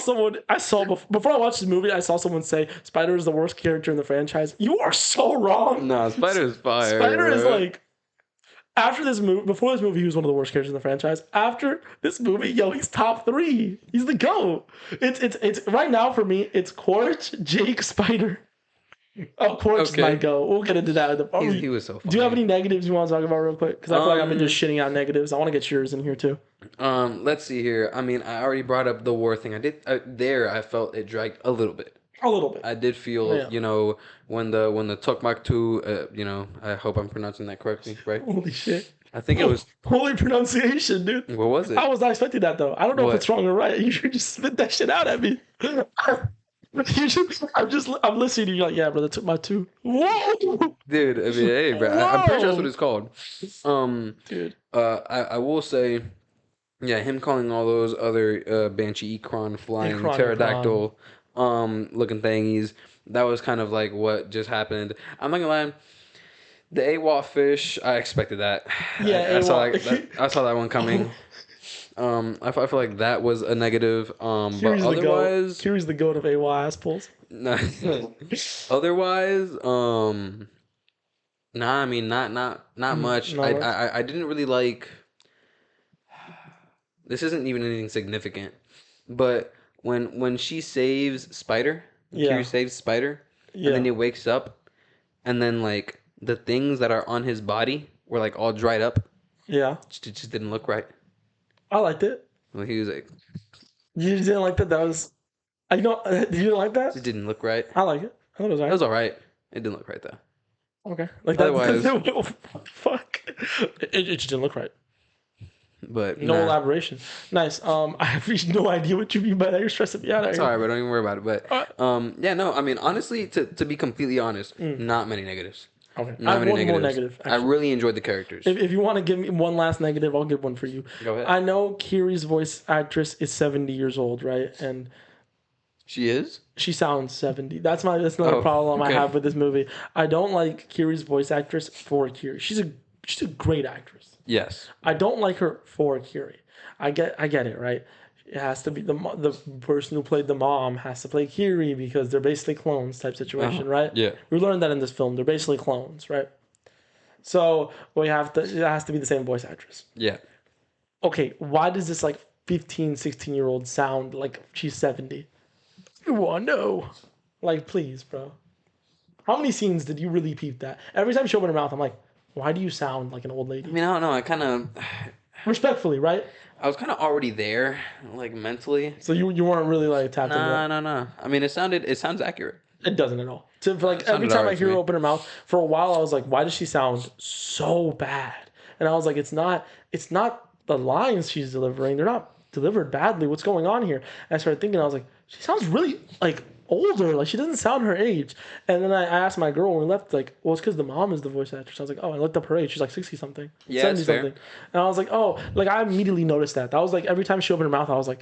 Before I watched the movie, I saw someone say Spider is the worst character in the franchise. You are so wrong. Nah, Spider's fire. Spider is bro. like, after this movie, before this movie, he was one of the worst characters in the franchise. After this movie, he's top 3. He's the GOAT. It's right now for me, it's Quaritch, Jake, Spider. Oh, Quaritch is my GOAT. We'll get into that. He was so funny. Do you have any negatives you want to talk about real quick? Because I feel like I've been just shitting out negatives. I want to get yours in here too. Let's see here. I mean, I already brought up the war thing. I felt it dragged a little bit. A little bit. I did feel, when the Tokmak 2, I hope I'm pronouncing that correctly, right? Holy shit. I think it was. Holy pronunciation, dude. What was it? I was not expecting that though. I don't know What? if it's wrong or right. You should just spit that shit out at me. I'm listening to you like, yeah, brother, took my 2. Whoa! Dude, I mean, hey, bro. I'm pretty sure that's what it's called. Dude. I will say, yeah, him calling all those other Banshee Ikron flying Ikron. pterodactyl looking thingies, that was kind of like what just happened. I'm not gonna lie. The AWOL fish, I expected that. Yeah, I saw that one coming. I feel like that was a negative. But otherwise, Kiri's the goat of AWOL ass pulls. otherwise, Nah, I mean not much. not much. I didn't really like. This isn't even anything significant, but when she saves Spider, Yeah. Kiri saves Spider, Yeah. and then he wakes up, and then like the things that are on his body were like all dried up. Yeah. It just didn't look right. I liked it. Well, he was like, You didn't like that? That was. I know. You didn't like that? it didn't look right. I like it. I thought it was It alright. was all right. It didn't look right though. Okay. Like that. Otherwise- What the fuck? It just didn't look right. But No nah. elaboration. Nice. I have no idea what you mean by that. You're stressing me out. It's alright, but don't even worry about it. But yeah, no. I mean, honestly, to be completely honest, not many negatives. Okay. Not I have many one more negatives. negative. I Actually. really enjoyed the characters. If you want to give me one last negative, I'll give one for you. Go ahead. I know Kiri's voice actress is 70 years old, right? And She is? she sounds 70. That's another Oh, problem I okay. have with this movie. I don't like Kiri's voice actress for Kiri. She's a great actress. Yes. I don't like her for Kiri. I get it, right? It has to be the person who played the mom has to play Kiri because they're basically clones type situation, right? Yeah. We learned that in this film. They're basically clones, right? So it has to be the same voice actress. Yeah. Okay, why does this like 15, 16-year-old sound like she's 70? You want to know? Like, please, bro. How many scenes did you really peep that? Every time she opened her mouth, I'm like, why do you sound like an old lady? I mean, I don't know. I kind of... Respectfully, right? I was kind of already there, like, mentally. So you weren't really like tapped into that. No. I mean, it sounds accurate. It doesn't at all. For like It sounded every time I alright to hear her me. open her mouth, for a while I was like, why does she sound so bad? And I was like, it's not the lines she's delivering. They're not delivered badly. What's going on here? And I started thinking, I was like, she sounds really like older. Like she doesn't sound her age. And then I asked my girl when we left, like, well, it's because the mom is the voice actress. I was like, oh, I looked up her age. She's like 60 something, Yeah, 70 it's fair. something. And I was like, oh, like I immediately noticed that. That was like every time she opened her mouth, I was like,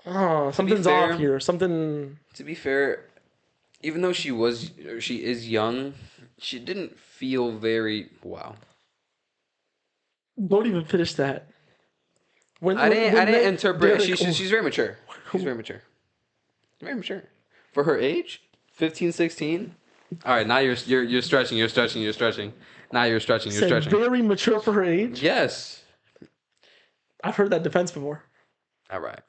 oh, something's fair- off here. Something. To be fair, even though she is young, she didn't feel very... Wow. Don't even finish that. I didn't interpret... Derrick- She's very mature. She's very mature. Very mature. For her age, 15, 16. All right, now you're stretching. Now you're stretching. said very mature for her age. Yes. I've heard that defense before. All right.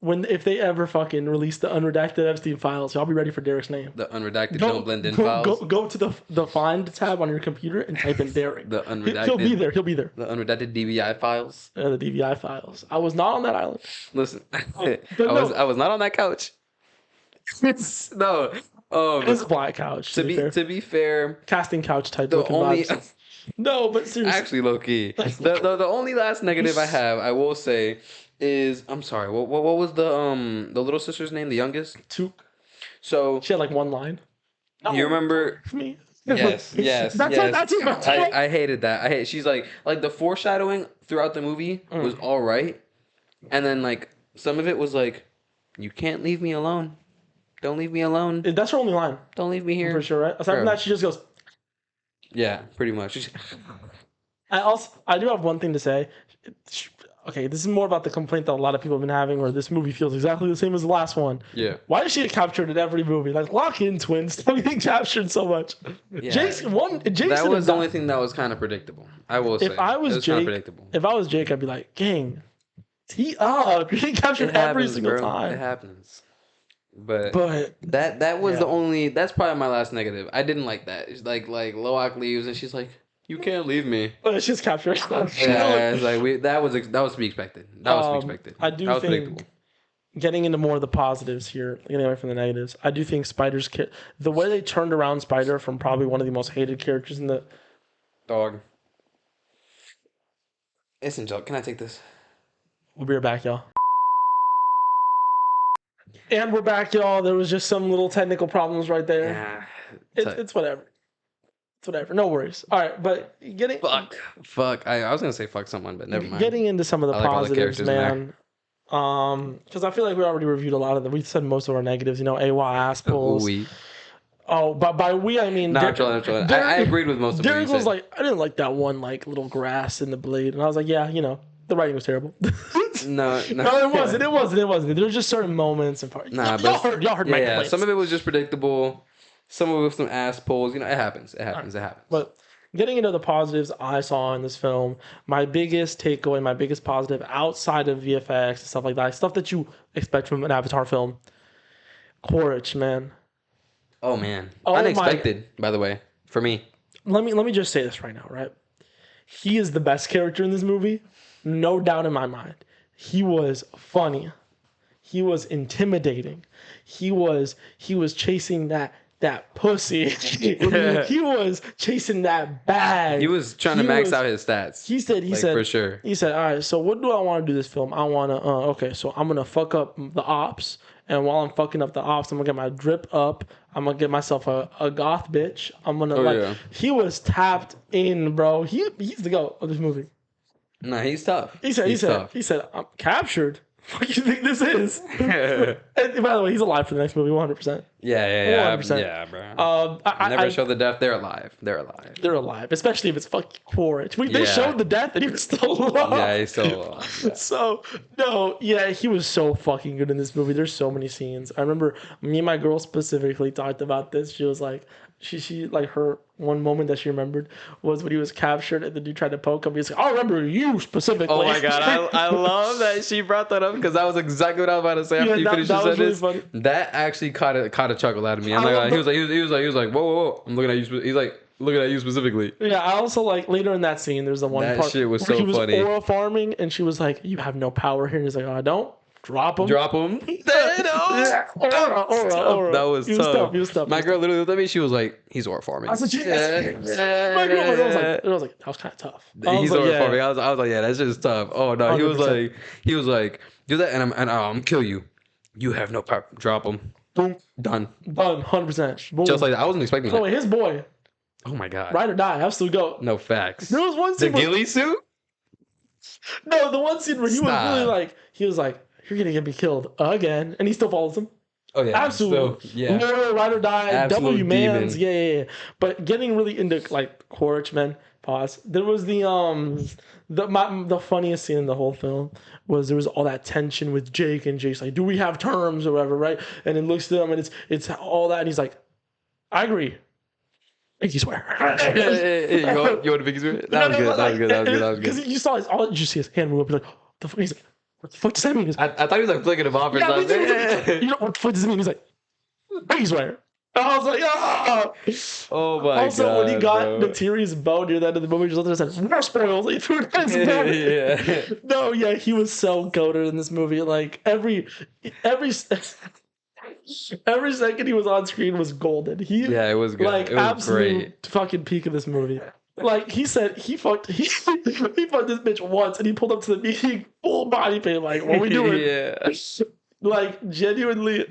If they ever fucking release the unredacted Epstein files, y'all be ready for Derrick's name. The unredacted don't blend in files. Go to the find tab on your computer and type in Derrick. The unredacted. He'll be there. The unredacted DVI files. The DVI files. I was not on that island. Listen, no. I was not on that couch. No. It's a black couch. To be fair, casting couch type the looking only vibes. No, but seriously. actually low key. The only last negative I have, I will say, is I'm sorry. What was the little sister's name? The youngest. Took. So She had like one line. you remember? Me. Yes. That's it. I hated that. She's like the foreshadowing throughout the movie was all right, and then like some of it was like, you can't leave me alone. Don't leave me alone. That's her only line. Don't leave me here. For sure, right? Aside from that, she just goes. Yeah, pretty much. I do have one thing to say. Okay, this is more about the complaint that a lot of people have been having, where this movie feels exactly the same as the last one. Yeah. Why does she get captured in every movie? Like lock-in twins, stop getting captured so much. Yeah. Jason That was the only thing that was kind of predictable. I will say. If I was it was Jake, kind of predictable. if I was Jake, I'd be like, gang, tee up. You're getting captured every single bro. time. It happens. But But that was the only. That's probably my last negative. I didn't like that. It's like Loak leaves and she's like, "You can't leave me." it's just captured. Yeah, it's like that was to be expected. That was to be expected. I do that was think predictable. getting into more of the positives here, getting away from the negatives. I do think Spider's the way they turned around Spider from probably one of the most hated characters in the. Dog. Listen, Joe, can I take this? We'll be right back, y'all. And we're back, y'all. There was just some little technical problems right there. Yeah. It's whatever. It's whatever. No worries. All right, but getting Fuck. I was gonna say fuck someone, but never mind. getting into some of the I like all the positives, characters in there. man. Because I feel like we already reviewed a lot of them. We said most of our negatives. You know, AWA ass pulls. We. Oh, but by we I mean. I'm trolling. I agreed with most of Derrick what you was said. like, I didn't like that one like little grass in the blade, and I was like, yeah, you know, the writing was terrible. No, No, it wasn't. There was just certain moments and parts. Nah, y'all heard my yeah, complaints. some of it was just predictable. Some of with some ass pulls. You know, it happens. It happens. It happens. But getting into the positives I saw in this film, my biggest takeaway, my biggest positive outside of VFX and stuff like that, stuff that you expect from an Avatar film, Quaritch, man. Oh man, Oh, unexpected. By the way, for me. Let me just say this right now, right? He is the best character in this movie, no doubt in my mind. He was funny. He was intimidating. He was chasing that pussy. He was chasing that bag. He was trying to max out his stats. He said for sure. He said, all right, so what do I want to do this film? I want to okay, so I'm gonna fuck up the ops, and while I'm fucking up the ops, I'm gonna get my drip up. I'm gonna get myself a goth bitch. I'm gonna He was tapped in, bro. He's the goat of this movie. Nah, he's tough. He said, I'm captured. What do you think this is? And by the way, he's alive for the next movie, 100%. Yeah, 100%. yeah, bro. Never show the death. They're alive. They're alive, especially if it's fucking Quaritch. They showed the death and he was still alive. Yeah, he's still alive. Yeah. So, no, yeah, he was so fucking good in this movie. There's so many scenes. I remember me and my girl specifically talked about this. She was like, she like her one moment that she remembered was when he was captured and the dude tried to poke him. He's like, I remember you specifically. Oh my god, I love that she brought that up because that was exactly what I was about to say after you finished your sentence. Really funny. That actually caught a chuckle out of me. I'm like, he was like, whoa, I'm looking at you. He's like, looking at you specifically. Yeah, I also like later in that scene. There's the one that part shit was where so he was funny. aura farming and she was like, you have no power here. And he's like, oh, I don't. Drop him. Aura. That was tough. He was tough. My girl literally looked at me. She was like, "He's aura farming." That's what she said. My girl was like, that was kind of tough. He's aura farming. I was like, yeah, that's just tough. Oh no, 100%. He was like, do that, and I'm kill you. You have no power. Drop him. Boom. Done. 100%. Just like that. I wasn't expecting that. So his boy. Oh my god. Ride or die. Absolute go. No facts. There was one scene. The ghillie suit. No, the one scene where he was really like, you're gonna get me killed again, and he still follows him. Oh yeah, absolutely. Loyal, ride or die, Absolute W mans, demon. yeah. But getting really into like Quaritch, man. Pause. There was the funniest scene in the whole film was there was all that tension with Jake and Jake's like, do we have terms or whatever, right? And it looks to them and it's all that, and he's like, I agree. Pinky swear. You want to pinky swear? That was good. Because you saw you just see his hand move up. You're like, what the fuck? He's like, what the fuck does that mean? I thought he was like flicking him off or something. You know what the fuck does it mean? He's like, pinky swear. And I was like, ah. Oh my god. Also, when he got Natiri's bow near the end of the movie, he just looked at it and said, more spoils. He threw it in his bow. Yeah. No, yeah, he was so goated in this movie. Like, every second he was on screen was golden. It was good. Like, it was absolute great. fucking peak of this movie. Like, he said he fucked this bitch once and he pulled up to the meeting full body paint. Like, what we doing? Yeah. Like, genuinely,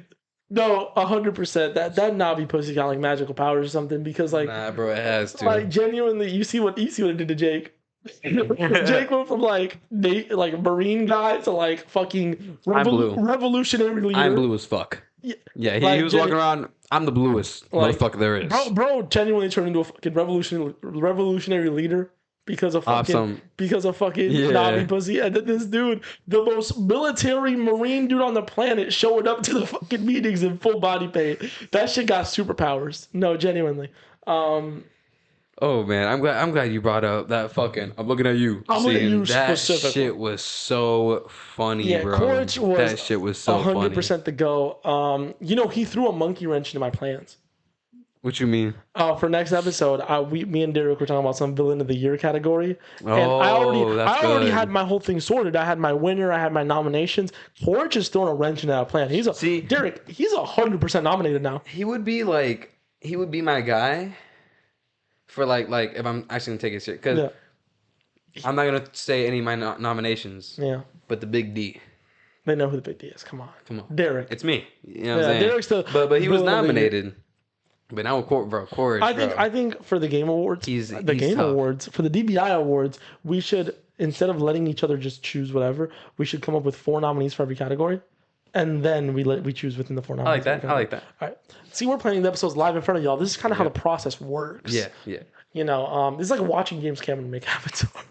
no, 100%. That Navi pussy got like magical powers or something because, like, nah, bro, it has to. Like, genuinely, you see what it did to Jake. Jake went from like marine guy to like fucking revolutionary leader. I'm blue as fuck. Yeah, he was walking around. I'm the bluest motherfucker there is. Bro, genuinely turned into a fucking revolutionary leader because of fucking Navi pussy. And then this dude, the most military marine dude on the planet, showing up to the fucking meetings in full body paint. That shit got superpowers. No, genuinely. Oh man, I'm glad you brought up that fucking. I'm looking at you. I'm looking at you that specifically. shit was so funny, bro. Quaritch was that shit was so 100% funny. the go. He threw a monkey wrench into my plans. What you mean? For next episode, me and Derrick were talking about some villain of the year category, and Oh, I that's already good. had my whole thing sorted. I had my winner. I had my nominations. Quaritch is throwing a wrench into that plan. Derrick. He's 100% nominated now. He would be my guy. For like if I'm actually gonna take it serious, because I'm not gonna say any of my nominations. Yeah. But the Big D. They know who the Big D is. Come on. Derrick. It's me. You know what I'm saying? Derrick's the. But he was nominated. But now with Quaritch, I think for the Game Awards, he's Game tough. Awards, for the DBI Awards, we should, instead of letting each other just choose whatever, we should come up with 4 nominees for every category. And then we choose within the 4 nominees. I like that. All right. See, we're planning the episodes live in front of y'all. This is kind of how the process works. Yeah. This is like watching James Cameron make Avatar.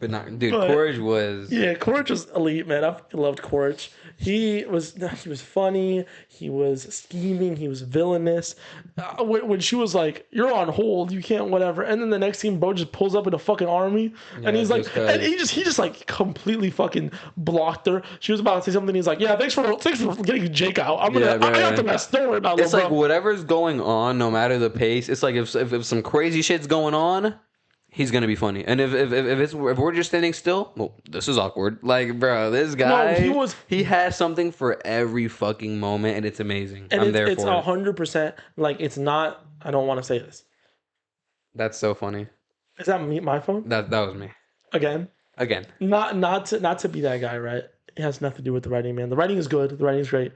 But not, dude. But- Quaritch was. Yeah, Quaritch was elite, man. I loved Quaritch. He was funny. He was scheming. He was villainous. When she was like, "You're on hold. You can't whatever," and then the next scene, bro just pulls up in a fucking army, and he's like, just 'cause. and he just like completely fucking blocked her. She was about to say something. He's like, "Yeah, thanks for getting Jake out. I got the rest. Don't worry about it." It's like whatever's going on, no matter the pace. It's like if some crazy shit's going on, he's gonna be funny. And if we're just standing still, well, this is awkward. Like, bro, this guy, he has something for every fucking moment, and it's amazing. And I'm there it's for it. 100%. Like, it's not. I don't want to say this. That's so funny. Is that me? My phone That was me again? again. Not to be that guy, right? It has nothing to do with the writing, man. The writing is good. The writing is great.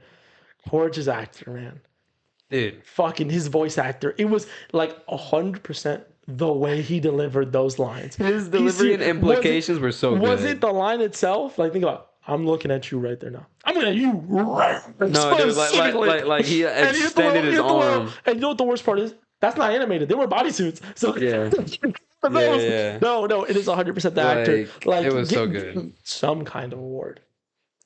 Quaritch's actor, man. Dude, Fucking his voice actor. It was like 100% the way he delivered those lines. his delivery and implications were so good. Was it the line itself? Like, think about, I'm looking at you right there now. I'm looking at you right No, dude, like he And you extended his arm. And you know what the worst part is? That's not animated. They were bodysuits. So Yeah. Yeah. No, it is 100% the actor. Like, it was so give good. him some kind of award.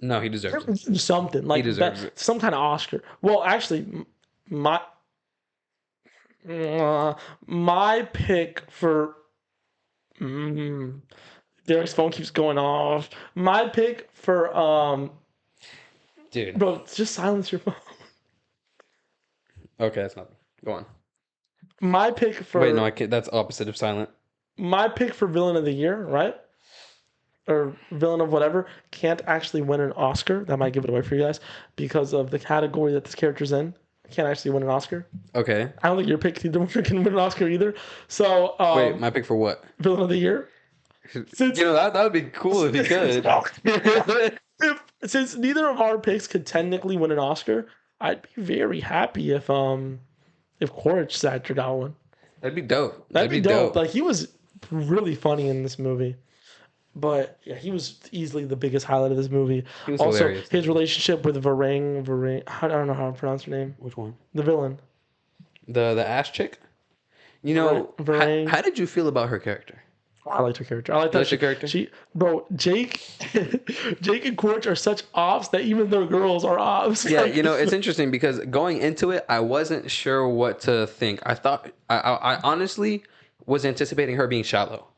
No, he deserves it. Something like deserves that, it. some kind of Oscar. Well, actually, my pick for Derrick's phone keeps going off. My pick for Dude. bro, just silence your phone. Okay, that's nothing. Go on. My pick for Wait, no, I can't. That's opposite of silent. my pick for villain of the year, right? Or villain of whatever, can't actually win an Oscar. That might give it away for you guys because of the category that this character's in. Can't actually win an Oscar. Okay. I don't think your pick can win an Oscar either. So Wait, my pick for what? villain of the year. Since, You know, that would be cool if he could. Since neither of our picks could technically win an Oscar, I'd be very happy if Quaritch actor got one. That'd be dope. That'd be dope. Like, he was really funny in this movie. But yeah, he was easily the biggest highlight of this movie. He was also, hilarious. his relationship with Varang, I don't know how to pronounce her name. Which one? The villain. The ass chick? You know, Varang. how did you feel about her character? I liked her character. I like You that liked her character? Jake and Quaritch are such ops that even their girls are ops. Yeah, you know, it's interesting because going into it, I wasn't sure what to think. I honestly was anticipating her being shallow.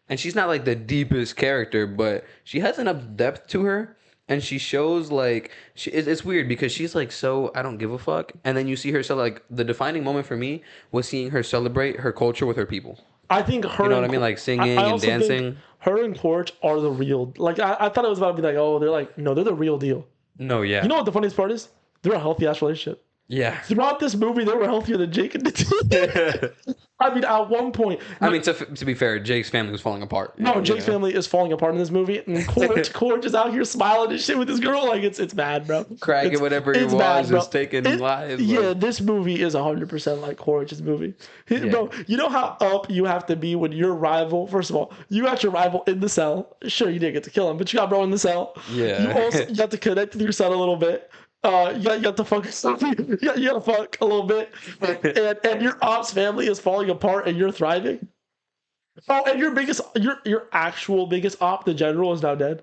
And she's not like the deepest character, but she has enough depth to her. And she shows like, it's weird because she's like, so I don't give a fuck. And then you see her, so like the defining moment for me was seeing her celebrate her culture with her people. I think her. You know what I mean? Like singing and also think dancing. Her and Quaritch are the real. Like, I thought it was about to be like, oh, they're like, no, they're the real deal. No, yeah. You know what the funniest part is? They're a healthy ass relationship. Yeah. Throughout this movie, they were healthier than Jake and the I mean, at one point. I mean, to be fair, Jake's family was falling apart. No, Jake's family is falling apart in this movie, and Quaritch is out here smiling and shit with his girl. Like, it's bad, bro. Cracking whatever he was, just taking lives. Yeah, this movie is 100% like Quaritch's movie. Bro, you know how up you have to be when your rival, first of all, you got your rival in the cell. Sure, you didn't get to kill him, but you got bro in the cell. Yeah. You have to connect with your son a little bit. You got to fuck something. You got to fuck a little bit, and your ops family is falling apart, and you're thriving. Oh, and your actual biggest op, the general, is now dead.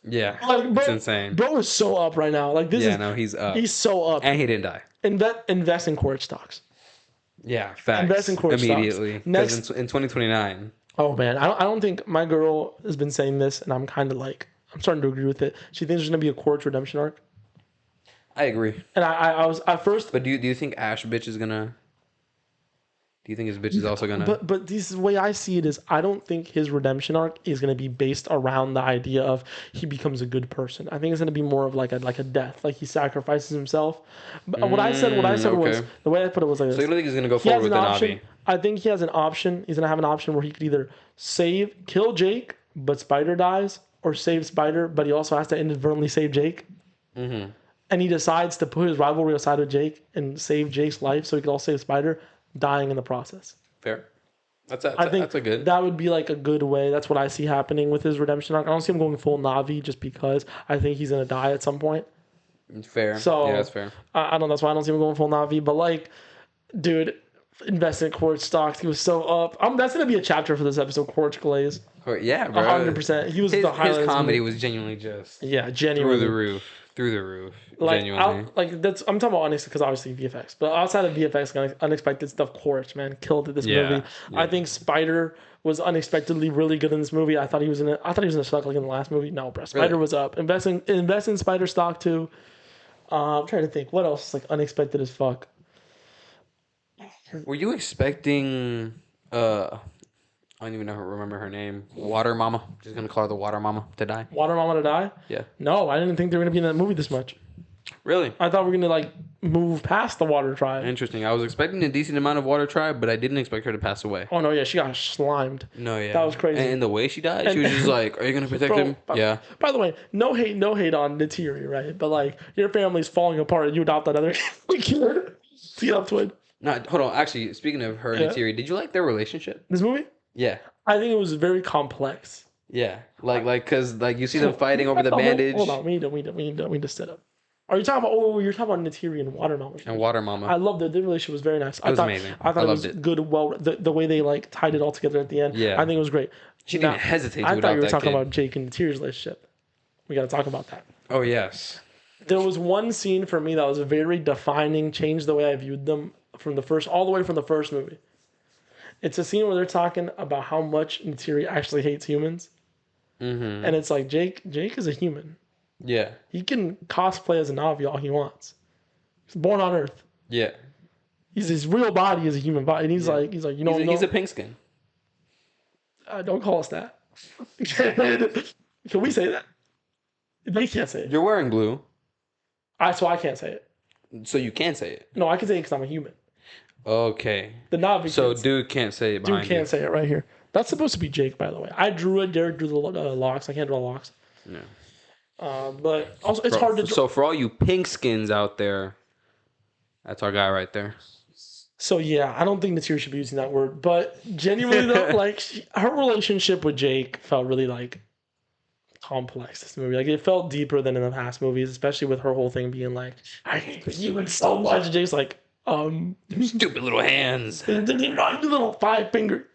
Yeah, Like, bro, it's insane. Bro is so up right now. Like, he's so up. And he didn't die. Invest in Quaritch stocks. Yeah, facts. Invest in Quaritch immediately. stocks. Next, in 2029. oh man, I don't think my girl has been saying this, and I'm kind of like, I'm starting to agree with it. She thinks there's gonna be a Quaritch redemption arc. I agree. And I was at first. But do you think Ash bitch is gonna? Do you think his bitch is also gonna? But this is the way I see it is I don't think his redemption arc is gonna be based around the idea of he becomes a good person. I think it's gonna be more of like a death, like he sacrifices himself. But what I said was the way I put it was like this. So you don't think he's gonna go forward with the Navi? I think he has an option. He's gonna have an option where he could either kill Jake, but Spider dies, or save Spider, but he also has to inadvertently save Jake. Mm-hmm. And he decides to put his rivalry aside with Jake and save Jake's life so he could also save Spider, dying in the process. Fair. That's a good. That would be like a good way. That's what I see happening with his redemption arc. I don't see him going full Navi just because I think he's gonna die at some point. Fair. So yeah, that's fair. I don't. That's why I don't see him going full Navi. But like, dude, invested in Quaritch stocks. He was so up. That's gonna be a chapter for this episode. Quaritch glaze. Yeah, bro. 100%. He was his, the highlight. his of this comedy movie. was genuinely just Yeah, genuinely through the roof. Like, Genuinely. I'm talking about unexpected because obviously VFX, but outside of VFX, unexpected stuff. Quaritch, man, killed it this movie. Yeah. I think Spider was unexpectedly really good in this movie. I thought he was in it. I thought he was in a suck like in the last movie. No, bro, Spider Really? was up. Invest in Spider stock too. I'm trying to think what else is like unexpected as fuck. Were you expecting I don't even remember her name. Water Mama. Just gonna call her the Water Mama to die. Water Mama to die? Yeah. No, I didn't think they were gonna be in that movie this much. Really? I thought we were gonna like move past the Water Tribe. Interesting. I was expecting a decent amount of Water Tribe, but I didn't expect her to pass away. Oh no, yeah, she got slimed. No, yeah. That was crazy. And the way she died, she was just like, "Are you gonna protect him?" Yeah. By the way, no hate on Natiri, right? But like your family's falling apart and you adopt another kid. See up twin. No, hold on. Actually, speaking of her and Natiri, did you like their relationship? This movie? Yeah. I think it was very complex. Yeah. Cause you see them fighting over the bandage. Hold on, we need to set up. Are you talking about? Oh, you're talking about Natiri and Water Mama. And Water Mama. I loved it. The relationship was very nice. It was amazing. I thought it was good. Well, the way they like tied it all together at the end. Yeah. I think it was great. She didn't hesitate to I thought you were adopt that talking kid. about Jake and Natiri's relationship. We got to talk about that. Oh yes. There was one scene for me that was very defining, changed the way I viewed them all the way from the first movie. It's a scene where they're talking about how much Natiri actually hates humans. Mm-hmm. And it's like, Jake is a human. Yeah. He can cosplay as a Navi all he wants. He's born on Earth. Yeah. His real body is a human body. And he's like, he's a pink skin. Don't call us that. Can we say that? They can't say it. You're wearing blue, So I can't say it. so you can say it. No, I can say it because I'm a human. Okay. The Navi So can't dude can't say it behind Dude can't say it right here. That's supposed to be Jake, by the way. I drew it. Derrick drew the locks. I can't draw locks. Yeah. But also, it's hard to draw. So for all you pink skins out there, that's our guy right there. So yeah, I don't think Natiri should be using that word. But genuinely though, like her relationship with Jake felt really like complex. This movie, like it felt deeper than in the past movies, especially with her whole thing being like, "I hate you so much." And Jake's like, Stupid little hands. "Your little 5 finger."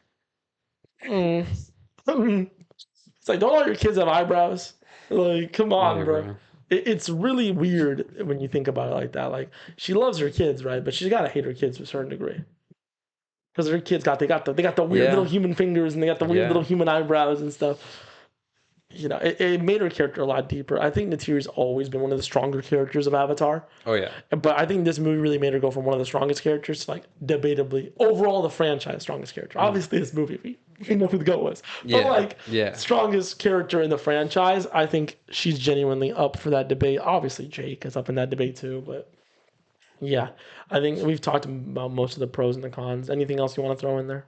It's like, don't all your kids have eyebrows? Like, come on, Whatever. bro. It's really weird when you think about it like that. Like, she loves her kids, right? But she's gotta hate her kids to a certain degree. Because her kids got the weird little human fingers and they got the weird little human eyebrows and stuff. You know, it made her character a lot deeper. I think Natiri's always been one of the stronger characters of Avatar. Oh yeah. But I think this movie really made her go from one of the strongest characters to like debatably overall the franchise strongest character. Obviously this movie we know who the GOAT was. But strongest character in the franchise, I think she's genuinely up for that debate. Obviously Jake is up in that debate too, but yeah. I think we've talked about most of the pros and the cons. Anything else you want to throw in there?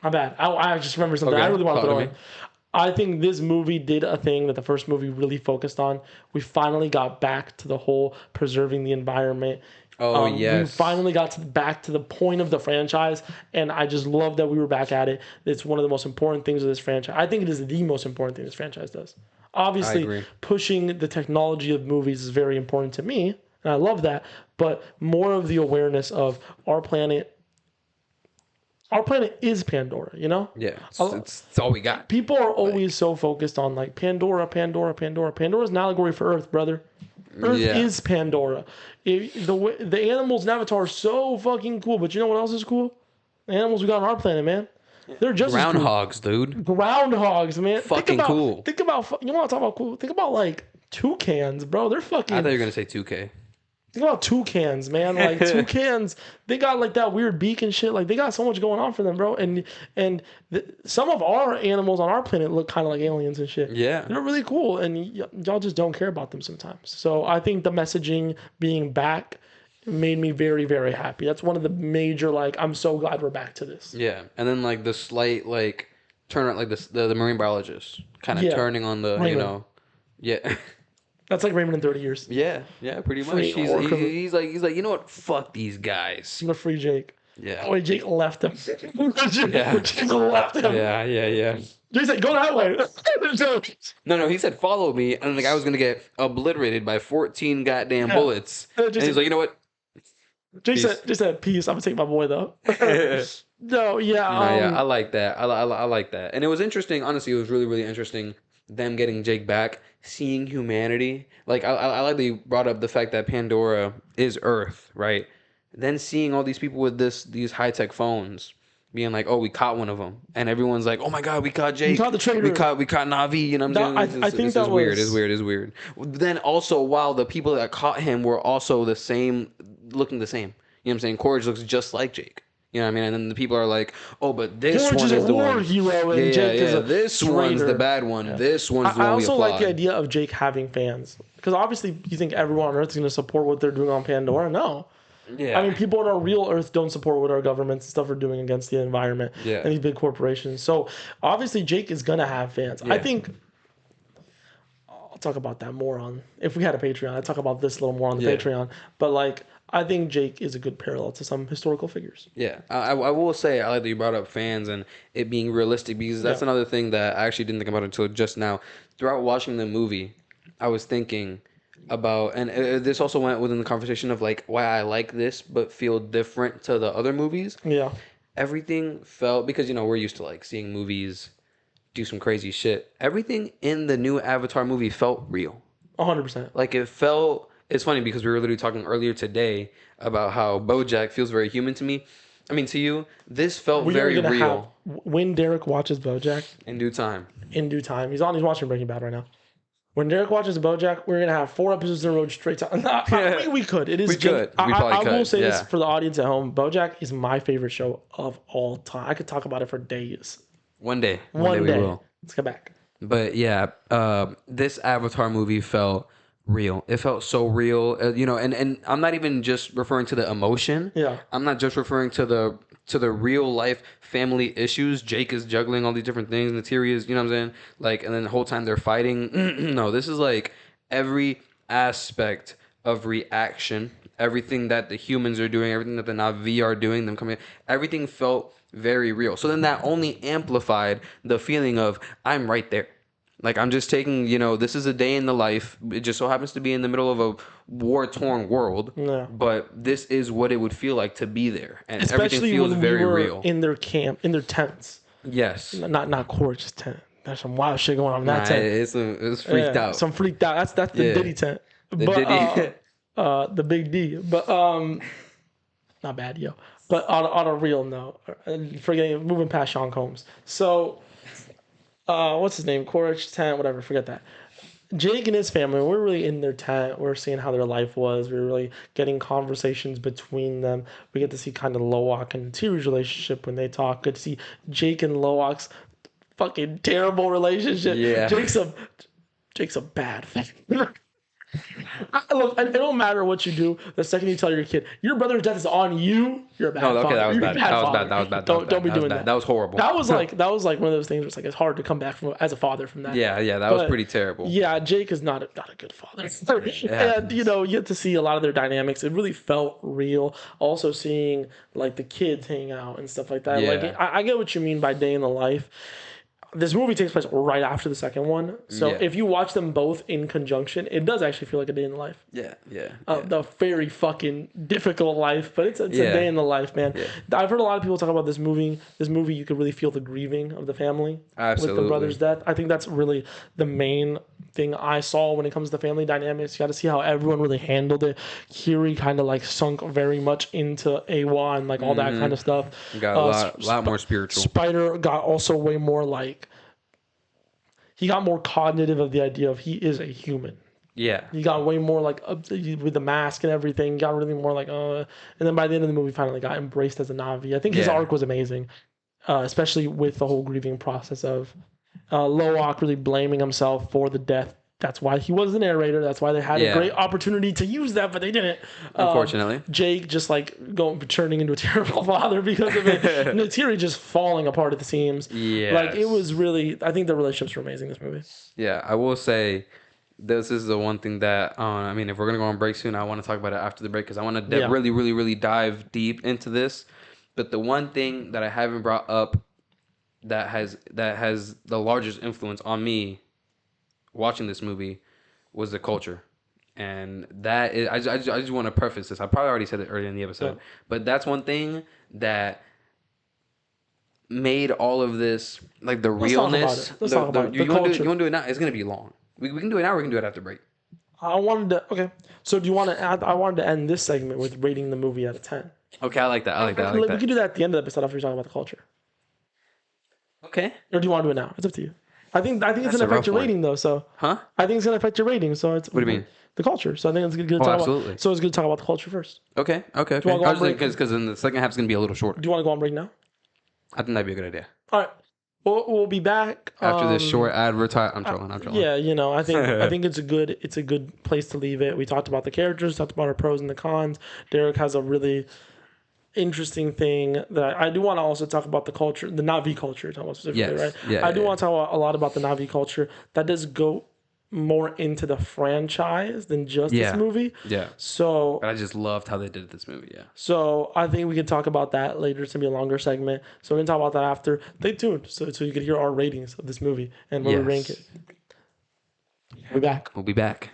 My bad. I just remember something I really want to throw in. I think this movie did a thing that the first movie really focused on. We finally got back to the whole preserving the environment. Oh, yes. We finally got back to the point of the franchise, and I just love that we were back at it. It's one of the most important things of this franchise. I think it is the most important thing this franchise does. Obviously, pushing the technology of movies is very important to me, and I love that. But more of the awareness of our planet. Our planet is Pandora, you know? Yeah, it's all we got. People are always so focused on like Pandora. Pandora's an allegory for Earth, brother. Earth is Pandora. The animals in Avatar are so fucking cool, but you know what else is cool? The animals we got on our planet, man. They're just groundhogs, dude. Groundhogs, man. Fucking cool. Think about you want to talk about cool? Think about like toucans, bro. They're fucking. I thought you were gonna say 2K. Think about toucans, man. Like toucans, they got like that weird beak and shit. Like they got so much going on for them, bro. And some of our animals on our planet look kind of like aliens and shit. Yeah, they're really cool, and y'all just don't care about them sometimes. So I think the messaging being back made me very, very happy. That's one of the major like I'm so glad we're back to this. Yeah, and then like the slight like turn like the marine biologist kind of turning on the Raymond. Yeah. That's like Raymond in 30 years. Yeah, pretty much. He's like, you know what? Fuck these guys. I'm gonna free Jake. Yeah. Oh wait, Jake left him. Jake left him. Yeah. Jake said, "Go that way." No, he said, "Follow me," and the guy was gonna get obliterated by 14 goddamn bullets. And he's like, you know what? Jake said, peace. I'm gonna take my boy though. No, yeah. No, yeah, I like that. I like that. And it was interesting. Honestly, it was really, really interesting. Them getting Jake back, seeing humanity. Like I like that you brought up the fact that Pandora is Earth, right? Then seeing all these people with these high tech phones, being like, "Oh, we caught one of them," and everyone's like, "Oh my God, we caught Jake. We caught the traitor. We caught Navi." You know what I'm saying? I think this is weird. was It's weird. Then also, while the people that caught him were also the same, looking the same. You know what I'm saying? Quaritch looks just like Jake. You know what I mean? And then the people are like, "Oh, but this Quaritch one is is the a war one." hero, and Jake is a This one's traitor. the bad one. Yeah. This one's the I one we also applaud. like the idea of Jake having fans, because obviously you think everyone on Earth is going to support what they're doing on Pandora. No. Yeah. I mean, people on our real Earth don't support what our governments and stuff are doing against the environment Yeah. and these big corporations. So obviously Jake is gonna have fans. Yeah. I think I'll talk about that more on if we had a Patreon. I'd talk about this a little more on the Yeah. Patreon. But like, I think Jake is a good parallel to some historical figures. Yeah, I will say I like that you brought up fans and it being realistic, because that's another thing that I actually didn't think about until just now. Throughout watching the movie, I was thinking about, and this also went within the conversation of like why I like this but feel different to the other movies. Yeah. Everything felt, because we're used to like seeing movies do some crazy shit. Everything in the new Avatar movie felt real. 100%. Like it felt. It's funny because we were literally talking earlier today about how BoJack feels very human to me. I mean, to you, this felt very real. When Derrick watches BoJack In due time. in due time, he's watching Breaking Bad right now. When Derrick watches BoJack, we're gonna have 4 episodes in a row straight to. We could. It is. We could. We probably I will could, say this yeah. for the audience at home: BoJack is my favorite show of all time. I could talk about it for days. One day. One we day. will. Let's get back. But yeah, this Avatar movie felt real. It felt so real, and I'm not even just referring to the emotion. Yeah. I'm not just referring to the real life family issues. Jake is juggling all these different things, and Neytiri is, you know what I'm saying? Like, and then the whole time they're fighting. No, this is like every aspect of reaction, everything that the humans are doing, everything that the Na'vi are doing, them coming, everything felt very real. So then that only amplified the feeling of I'm right there. Like, I'm just taking, this is a day in the life. It just so happens to be in the middle of a war-torn world. Yeah. But this is what it would feel like to be there. And Especially everything feels when very we were real. in their camp, in their tents. Yes. Not Quaritch's tent. There's some wild shit going on in that Nah, tent. it's freaked out. Some freaked out. That's the Yeah. Diddy tent. The But, Diddy. the Big D. But not bad, yo. But on a real note, moving past Sean Combs. So, what's his name? Quaritch tent, whatever. Forget that. Jake and his family, we're really in their tent. We're seeing how their life was. We're really getting conversations between them. We get to see kind of Loak and Tiri's relationship when they talk. Good to see Jake and Loak's fucking terrible relationship. Yeah. Jake's a bad thing. Look, it don't matter what you do. The second you tell your kid your brother's death is on you, you're a bad father. Okay, that was You're a bad. That was father. bad. That was bad. Don't be That was doing bad. that. That was horrible. That was like one of those things where it's like it's hard to come back from as a father from that. Yeah, that was pretty terrible. Yeah, Jake is not a good father. And you get to see a lot of their dynamics. It really felt real. Also seeing like the kids hang out and stuff like that. Yeah. Like I get what you mean by day in the life. This movie takes place right after the second one. So Yeah. if you watch them both in conjunction, it does actually feel like a day in the life. Yeah. The very fucking difficult life, but it's a day in the life, man. Yeah. I've heard a lot of people talk about this movie. This movie, you could really feel the grieving of the family Absolutely. with the brother's death. I think that's really the main thing I saw when it comes to family dynamics. You got to see how everyone really handled it. Kiri kind of like sunk very much into Awa and like all that kind of stuff. Got a lot more spiritual. Spider got also way more like he got more cognitive of the idea of he is a human. Yeah. He got way more like with the mask and everything. Got really more like and then by the end of the movie, finally got embraced as a Na'vi. I think his arc was amazing, especially with the whole grieving process of Loak really blaming himself for the death. That's why he was the narrator. That's why they had a great opportunity to use that, but they didn't. Unfortunately. Jake just like turning into a terrible father because of it. Neytiri just falling apart at the seams. Yes. Like it was really. I think the relationships were amazing in this movie. Yeah, I will say this is the one thing that I mean, if we're gonna go on break soon, I want to talk about it after the break because I want to really dive deep into this. But the one thing that I haven't brought up that has the largest influence on me watching this movie was the culture And that is, I just want to preface this. I probably already said it earlier in the episode, Yeah. but that's one thing that made all of this like the Let's talk about realness. it. Let's talk about it. The You want to do it? culture. You want to do it now? It's gonna be long. We can do it now. Or we can do it after break. I wanted to. Okay. So do you want to add? I wanted to end this segment with rating the movie out of 10. Okay, I like that. I like that. I like We that. can do that at the end of the episode after we talk about the culture. Okay. Or do you want to do it now? It's up to you. I think it's That's gonna a rough affect your one. rating though. So Huh? I think it's gonna affect your rating. So it's. What do you mean? The culture. So I think it's good to talk absolutely. about. So it's good to talk about the culture first. Okay. Okay. Okay. wanna go on break? Because then the second half is gonna be a little shorter. Do you want to go on break now? I think that'd be a good idea. All right. We'll be back After this short advertise, I'm trolling. Yeah, I think it's a good place to leave it. We talked about the characters, talked about our pros and the cons. Derrick has a really interesting thing that I do want to also talk about the culture, the Navi culture, you're talking about specifically, Yes. right? Yeah, I do yeah, want to talk a lot about the Navi culture. That does go more into the franchise than just Yeah. this movie. Yeah. So But I just loved how they did this movie. Yeah. So I think we can talk about that later. It's gonna be a longer segment, so we're gonna talk about that after. Stay tuned, so you can hear our ratings of this movie and where we rank it. We'll be back. We'll be back.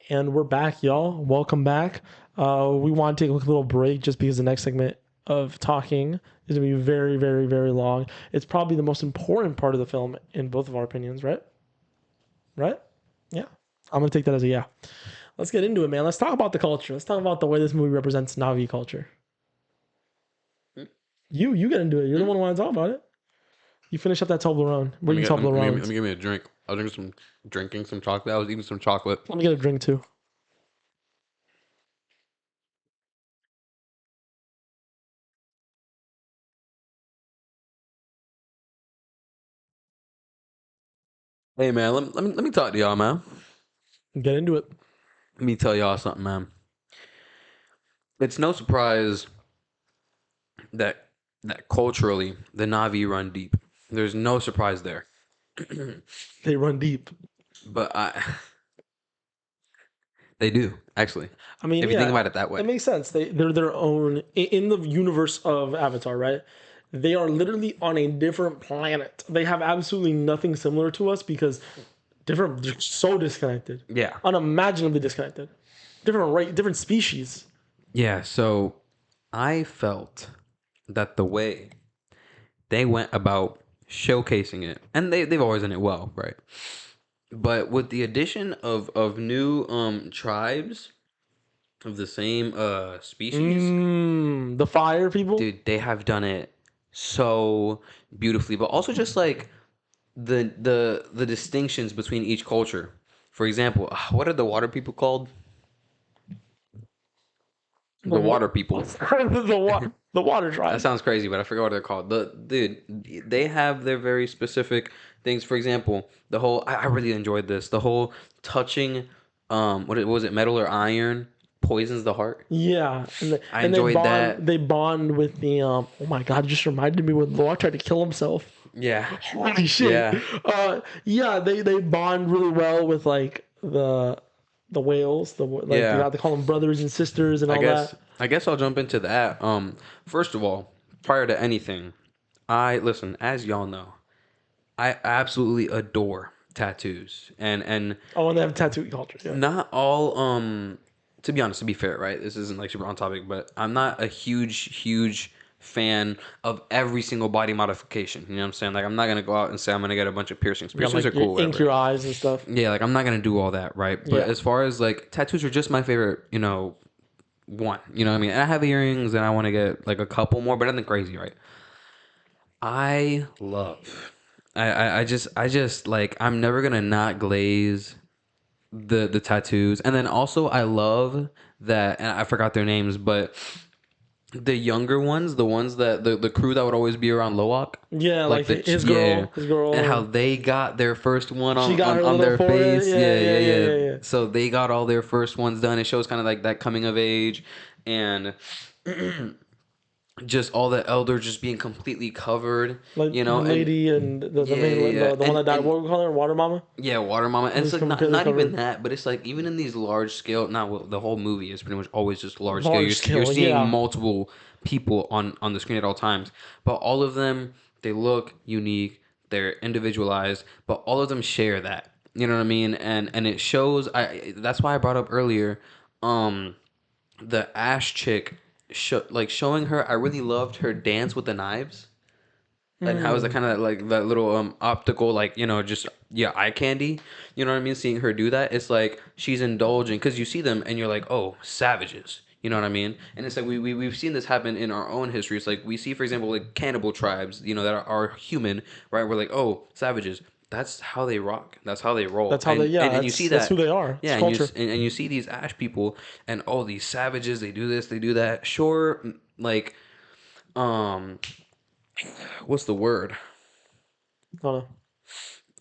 And we're back, y'all. Welcome back. We want to take a little break just because the next segment of talking is gonna be very, very, very long. It's probably the most important part of the film in both of our opinions, right? Right? Yeah. I'm gonna take that as a yeah. Let's get into it, man. Let's talk about the culture. Let's talk about the way this movie represents Navi culture. You get into it. You're the one who want to talk about it. You finish up that Toblerone. Where you Toblerone? Let me give me a drink. I was drinking some chocolate. I was eating some chocolate. Let me get a drink too. Hey man, let me talk to y'all, man. Get into it. Let me tell y'all something, man. It's no surprise that culturally the Navi run deep. There's no surprise there. They run deep. But they do actually. I mean, If you think about it that way. it makes sense. They're their own in the universe of Avatar, right? They are literally on a different planet. They have absolutely nothing similar to us because they're so disconnected, Yeah. unimaginably disconnected. Different species. Yeah, so I felt that the way they went about showcasing it, and they've always done it well, right? But with the addition of new tribes of the same species, The fire people. dude, they have done it so beautifully. But also just like the distinctions between each culture. For example, what are the water people called? The water people. the water tribe. That sounds crazy, but I forgot what they're called. They have their very specific things. For example, the whole I really enjoyed this. The whole touching, what was it, metal or iron poisons the heart. Yeah, I enjoyed that. They bond with the oh my god, it just reminded me when Law tried to kill himself. Yeah, Holy shit. Yeah. They bond really well with like the whales. They call them brothers and sisters and all that. I guess I'll jump into that. First of all, prior to anything, listen, as y'all know, I absolutely adore tattoos, and And they have tattoo culture. Yeah. not all. To be honest, to be fair, right? This isn't like super on topic, but I'm not a huge fan of every single body modification. You know what I'm saying? Like, I'm not gonna go out and say I'm gonna get a bunch of piercings. Piercings are cool. Ink your eyes and stuff. Yeah, like I'm not gonna do all that, right? But as far as like tattoos are just my favorite, one. You know what I mean? And I have earrings and I want to get like a couple more, but nothing crazy, right? I just like I'm never gonna not glaze the tattoos. And then also I love that, and I forgot their names, but the younger ones, the ones that the crew that would always be around Loak. Yeah, like his girl. And how they got their first one on forehead. their face. Yeah. So they got all their first ones done. It shows kind of like that coming of age and just all the elders just being completely covered. Like, the lady and the one that died. What we call her? Water Mama? Yeah, Water Mama. And it's like not covered. even that, but it's like even in these large scale, the whole movie is pretty much always just large scale. Scale, You're seeing multiple people on the screen at all times. But all of them, they look unique. they're individualized, but all of them share that. You know what I mean? And it shows. That's why I brought up earlier, the Ash chick, showing her. I really loved her dance with the knives. And how is that kind of like that little optical, like, just, yeah, eye candy, you know what I mean? Seeing her do that, it's like she's indulging, because you see them and you're like, oh, savages, you know what I mean? And it's like we've seen this happen in our own history. It's like we see, for example, like cannibal tribes, that are human, right? We're like, oh, savages. That's how they rock. That's how they roll. That's how they. Yeah, And you see that's that. who they are. It's Yeah, culture. and you see these Ash people, and all these savages, they do this, they do that. Sure, like, um, what's the word? Hold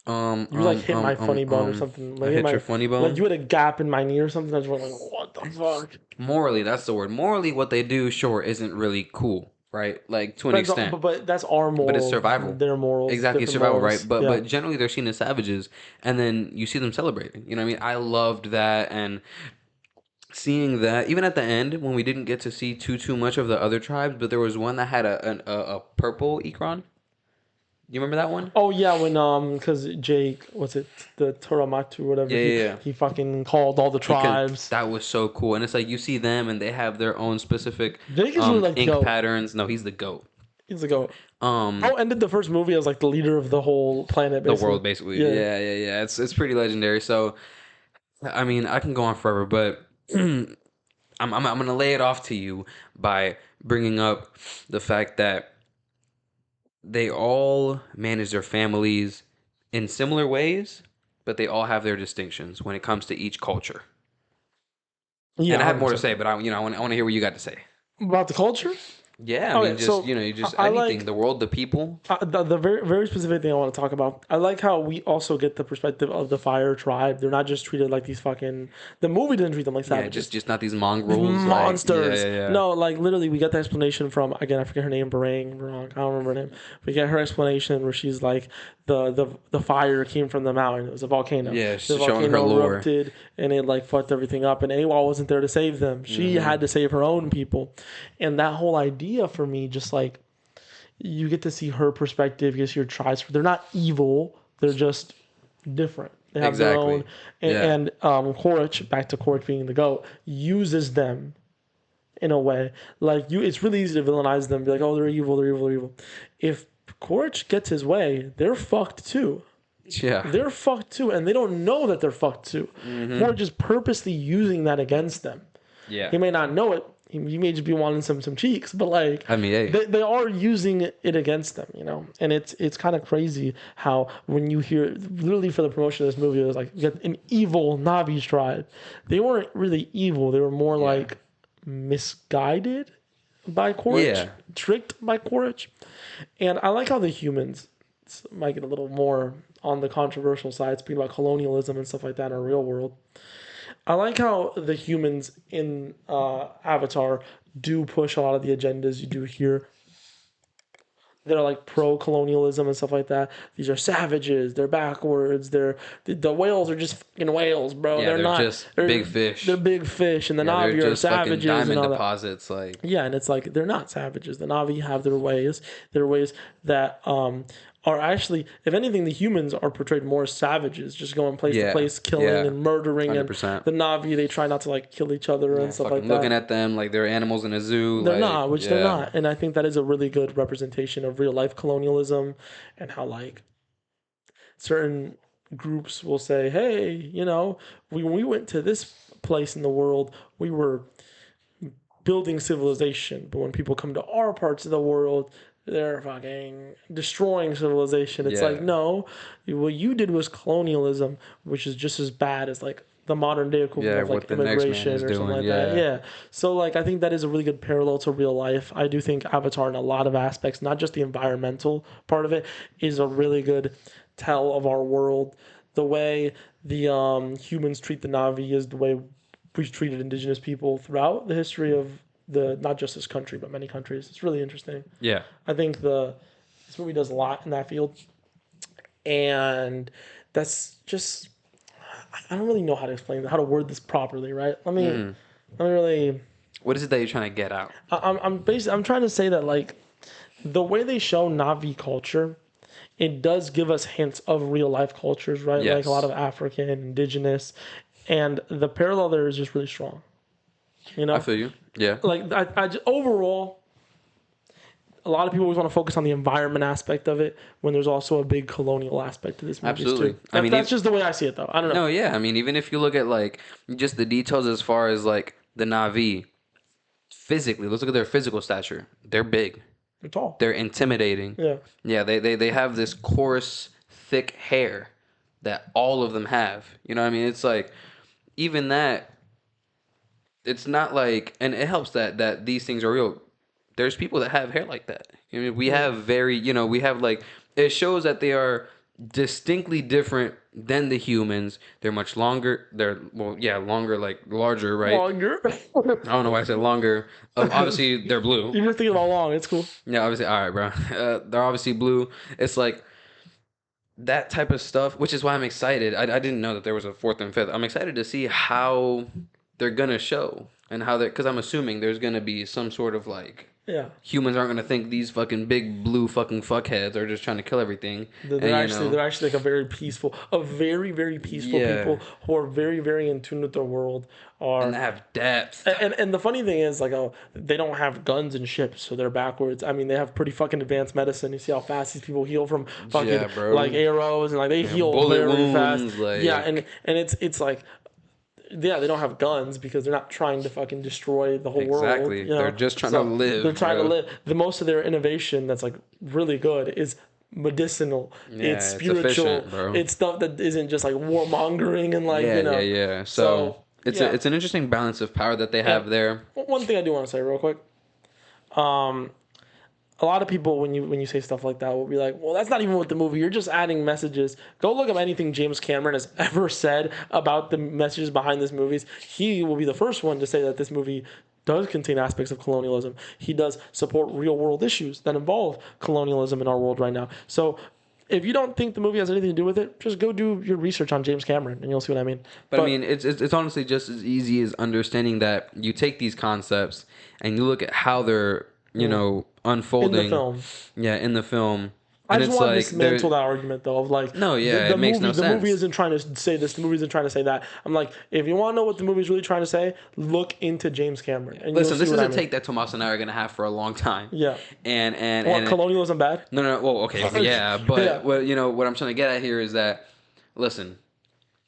on. You like hit my funny bone or something. I Like hit your funny bone. Like you had a gap in my knee or something. I just went like, what the fuck? Morally, that's the word. Morally, what they do, sure, isn't really cool, right? Like, to an extent. But that's our morals. But it's survival. Their morals. Exactly, it's different survival, morals. right? But Yeah. but generally, they're seen as savages, and then you see them celebrating. You know what I mean? I loved that, and seeing that, even at the end when we didn't get to see too much of the other tribes, but there was one that had a purple Ikron. You remember that one? Oh yeah, when because Jake, what's it, the Toramatu, whatever. Yeah. He fucking called all the tribes. That was so cool, and it's like you see them, and they have their own specific Jake is really like ink goat. patterns. No, he's the goat. He's the goat. Ended the first movie as like the leader of the whole planet, basically. The world, basically. Yeah. It's pretty legendary. So, I mean, I can go on forever, but I'm gonna lay it off to you by bringing up the fact that they all manage their families in similar ways, but they all have their distinctions when it comes to each culture. Yeah, And I have more to 100%. say, but I want to hear what you got to say. About the culture. Yeah, I mean, just so I anything, like- the world, the people. The very, very specific thing I want to talk about. I like how we also get the perspective of the fire tribe. They're not just treated like these fucking. The movie didn't treat them like Yeah, savages. just not these mongrels, Monsters. Like, yeah. No, like literally, we get the explanation from, again, I forget her name, Barang, wrong. I don't remember her name. We get her explanation where she's like, the fire came from the mountain. It was a volcano. Yeah, the she's showing her volcano lore. erupted and it like fucked everything up. And AWOL wasn't there to save them. She had to save her own people. And that whole idea for me, just like, you get to see her perspective. You get to see her tries. They're not evil. They're just different. They have their Exactly. own. Yeah. And Quaritch, back to Quaritch being the goat, uses them in a way. Like, it's really easy to villainize them. Be like, oh, they're evil, they're evil, they're evil. If Quaritch gets his way, they're fucked too. Yeah. They're fucked too. And they don't know that they're fucked too. Quaritch is purposely using that against them. Yeah. He may not know it. He may just be wanting some cheeks, but like, I mean, hey. they are using it against them, and it's kind of crazy how when you hear, literally for the promotion of this movie, it was like, you get an evil Navi tribe. They weren't really evil. They were more like misguided by Quaritch, Yeah. tricked by Quaritch. And I like how the humans might get a little more on the controversial side, speaking about colonialism and stuff like that in our real world. I like how the humans in Avatar do push a lot of the agendas you do here. They're like pro-colonialism and stuff like that. These are savages. They're backwards. The whales are just fucking whales, bro. Yeah, they're not just big fish. They're big fish, and the Yeah, Navi they're are just fucking savages and diamond all that. deposits, like. Yeah, and it's like they're not savages. The Navi have their ways. Their ways that are actually, if anything, the humans are portrayed more as savages, just going place to place, killing and murdering. 100%. And the Navi, they try not to like kill each other and stuff like that. Looking at them like they're animals in a zoo. They're not, which they're not. And I think that is a really good representation of real life colonialism and how like certain groups will say, hey, when we went to this place in the world, we were building civilization. But when people come to our parts of the world, they're fucking destroying civilization. It's like, no, what you did was colonialism, which is just as bad as like the modern day equivalent of like immigration or something like that. Yeah. So like, I think that is a really good parallel to real life. I do think Avatar in a lot of aspects, not just the environmental part of it, is a really good tell of our world. The way the humans treat the Na'vi is the way we've treated indigenous people throughout the history of not just this country, but many countries. It's really interesting. Yeah. I think this movie does a lot in that field. And that's just, I don't really know how to explain that, how to word this properly, right? Let me really. What is it that you're trying to get out? I'm trying to say that like the way they show Na'vi culture it does give us hints of real life cultures, right? Yes. Like a lot of African, indigenous, and the parallel there is just really strong. You know, I feel you. Yeah. like overall, a lot of people always want to focus on the environment aspect of it when there's also a big colonial aspect to this movie Absolutely. too. I mean, That's just the way I see it, though. I don't know. No, yeah. I mean, even if you look at like just the details as far as like the Na'vi, physically, let's look at their physical stature. They're big. They're tall. They're intimidating. Yeah. Yeah, they have this coarse, thick hair that all of them have. You know what I mean? It's like even that it's not like and it helps that these things are real. There's people that have hair like that. I mean, we have very, we have like it shows that they are distinctly different than the humans. They're much longer. They're longer, like larger, right? Longer. I don't know why I said longer. Obviously, they're blue. You're thinking about long. It's cool. Yeah, obviously. All right, bro. They're obviously blue. It's like that type of stuff, which is why I'm excited. I didn't know that there was a fourth and fifth. I'm excited to see how they're gonna show and how they, because I'm assuming there's gonna be some sort of like. Yeah. Humans aren't gonna think these fucking big blue fucking fuckheads are just trying to kill everything. They're actually like a very very peaceful people who are very, very in tune with their world. And they have depth. And the funny thing is, like, they don't have guns and ships, so they're backwards. I mean, they have pretty fucking advanced medicine. You see how fast these people heal from fucking like arrows and like they heal bullet very fast. wounds, like... Yeah, and it's like. Yeah, they don't have guns because they're not trying to fucking destroy the whole world. Exactly. They're just trying to live. They're trying to live. The most of their innovation that's like really good is medicinal. Yeah, it's spiritual. Bro. It's stuff that isn't just like warmongering and like Yeah. So it's an interesting balance of power that they have there. One thing I do want to say real quick. A lot of people, when you say stuff like that, will be like, well, that's not even what the movie. You're just adding messages. Go look up anything James Cameron has ever said about the messages behind this movies. He will be the first one to say that this movie does contain aspects of colonialism. He does support real-world issues that involve colonialism in our world right now. So if you don't think the movie has anything to do with it, just go do your research on James Cameron, and you'll see what I mean. But I mean, it's honestly just as easy as understanding that you take these concepts and you look at how they're, unfolding in the film. Yeah, in the film. I And just it's want to like dismantle that argument, though, of like, it makes no sense. The movie isn't trying to say this. The movie isn't trying to say that. I'm like, if you want to know what the movie is really trying to say, look into James Cameron. And listen, this is a take that Tomas and I are gonna have for a long time. Yeah. And colonialism bad? No. Well, okay, yeah, but what I'm trying to get at here is that, listen,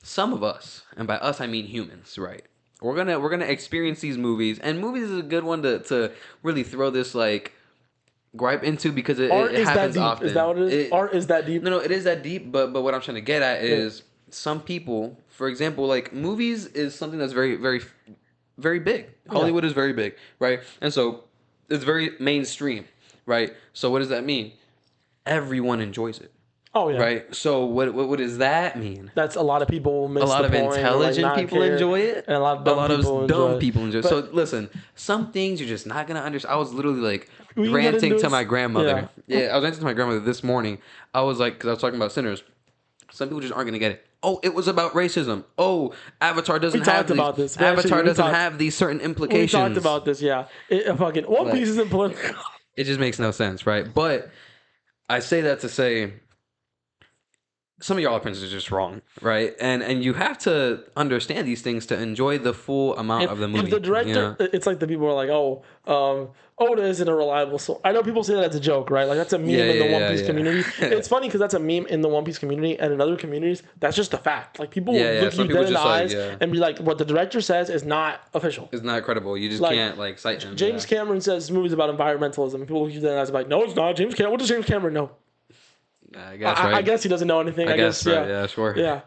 some of us, and by us I mean humans, right? We're gonna experience these movies, and movies is a good one to really throw this like gripe into because it happens often. Is that what it is? Art is that deep? No, it is that deep. But what I'm trying to get at is some people, for example, like movies is something that's very, very, very big. Hollywood is very big, right? And so it's very mainstream, right? So what does that mean? Everyone enjoys it. Oh yeah. Right. So what does that mean? That's a lot of people miss a lot the of point, intelligent like, people care, enjoy it, and a lot of dumb people enjoy it. So listen, some things you're just not gonna understand. I was literally like We ranting to my grandmother. Yeah, I was ranting to my grandmother this morning. I was like, because I was talking about Sinners. Some people just aren't gonna get it. Oh, it was about racism. Oh, Avatar doesn't have these. About this. Avatar doesn't have these certain implications. We talked about this. Yeah, fucking One Piece isn't political. It just makes no sense, right? But I say that to say, some of y'all opinions are just wrong, right? And you have to understand these things to enjoy the full amount of the movie. If the director, it's like the people are like, Oda isn't a reliable source. I know people say that as a joke, right? Like that's a meme in the One Piece community. It's funny because that's a meme in the One Piece community, and in other communities, that's just a fact. Like people will look you dead in the eyes and be like, what the director says is not official. It's not credible. You just can't cite him. James Cameron says this movie's about environmentalism, and people look you dead in the eyes and be like, no, it's not. James Cameron. What does James Cameron know? I guess, right? I guess he doesn't know anything. I guess right. Yeah, sure. Yeah.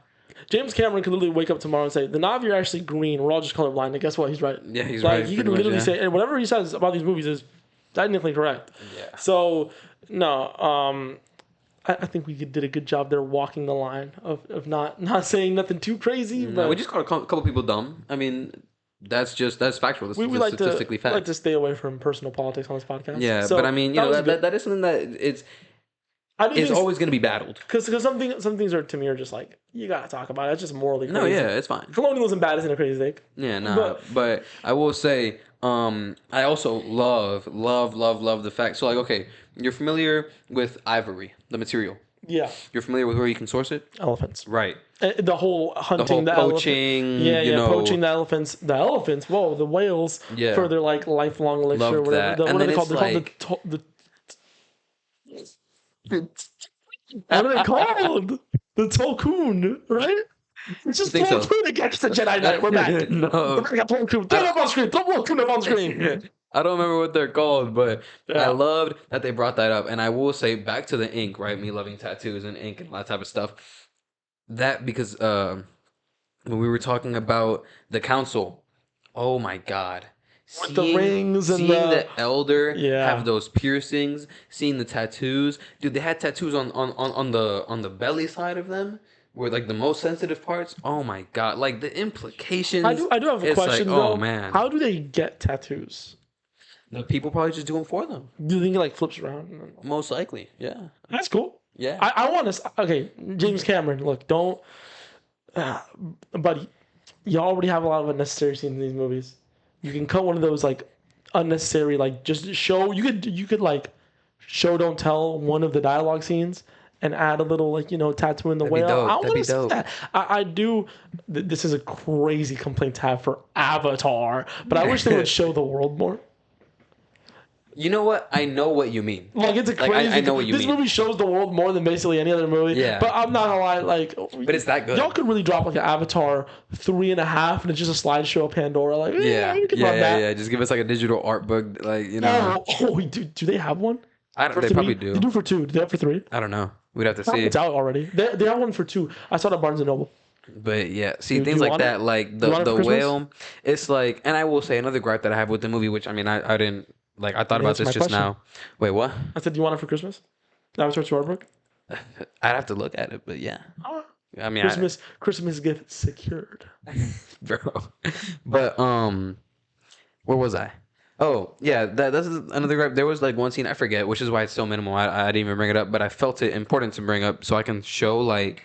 James Cameron could literally wake up tomorrow and say, the Na'vi are actually green. We're all just colorblind. And guess what? He's right. Yeah, he's right. He could literally say, and whatever he says about these movies is technically correct. Yeah. So, no, I think we did a good job there walking the line of not saying nothing too crazy. No, but we just called a couple people dumb. I mean, that's factual. That's like statistically fact. We like to stay away from personal politics on this podcast. Yeah, so but I mean, that is something that it's always going to be battled. Because some things are to me are just like, you got to talk about it. It's just morally crazy. No, yeah, it's fine. Colonialism bad isn't a crazy thing. Yeah, no. But I will say, I also love the fact. So like, okay, you're familiar with ivory, the material, Yeah, You're familiar with where you can source it? elephants. Right. The whole hunting, The whole poaching, Yeah, you yeah, know. poaching the elephants. The elephants. Whoa, the whales Yeah. for their like lifelong elixir or Loved whatever. that. And What are then they called? it's They're called what are they called? The Tolkien, right? It's just I think so. Tolkien against the Jedi Knight. We're back. No. We're back at Tolkien. Throw it up on screen. Throw Tolkien up on screen. I don't remember what they're called, but Yeah. I loved that they brought that up. And I will say, back to the ink, right? Me loving tattoos and ink and all that type of stuff. That because when we were talking about the council, oh my god. With the rings and seeing the elder Yeah. have those piercings, seeing the tattoos. Dude, they had tattoos on the belly side of them. Were like the most sensitive parts. Oh my god! Like the implications. I do have a it's question like, though. oh man. How do they get tattoos? The people probably just do them for them. Do you think it like flips around? Most likely, yeah. That's cool. Yeah. I want to. Okay, James Cameron. Look, don't, buddy. You already have a lot of unnecessary scenes in these movies. You can cut one of those like unnecessary, like just show. You could like show don't tell one of the dialogue scenes and add a little like tattoo in the That'd be whale. dope. I That'd want be to see dope. that. I do. This is a crazy complaint to have for Avatar, but I wish they would show the world more. You know what? I know what you mean. Like it's a crazy. I know what you this mean. movie shows the world more than basically any other movie. Yeah. But I'm not gonna lie, like. But it's that good. Y'all could really drop like an Avatar 3.5, and it's just a slideshow of Pandora. Like, you can run that. yeah. Just give us like a digital art book, like you know. Do they have one? I don't. For They 3? probably do. They do for 2. Do they have for 3? I don't know. We'd have to see. It's out already. They have one for 2. I saw it at Barnes and Noble. But yeah, see Do things you like want that, it? like You want it the for Christmas? whale. It's like, and I will say another gripe that I have with the movie, which I mean, I didn't like. I thought about Answer this my just question. now. Wait, what? I said, do you want it for Christmas? Avatar 2 art book? I'd have to look at it, but yeah. Oh, I mean, Christmas gift secured. bro. But where was I? Oh yeah, that's another gripe. There was like one scene I forget, which is why it's so minimal. I didn't even bring it up, but I felt it important to bring up so I can show like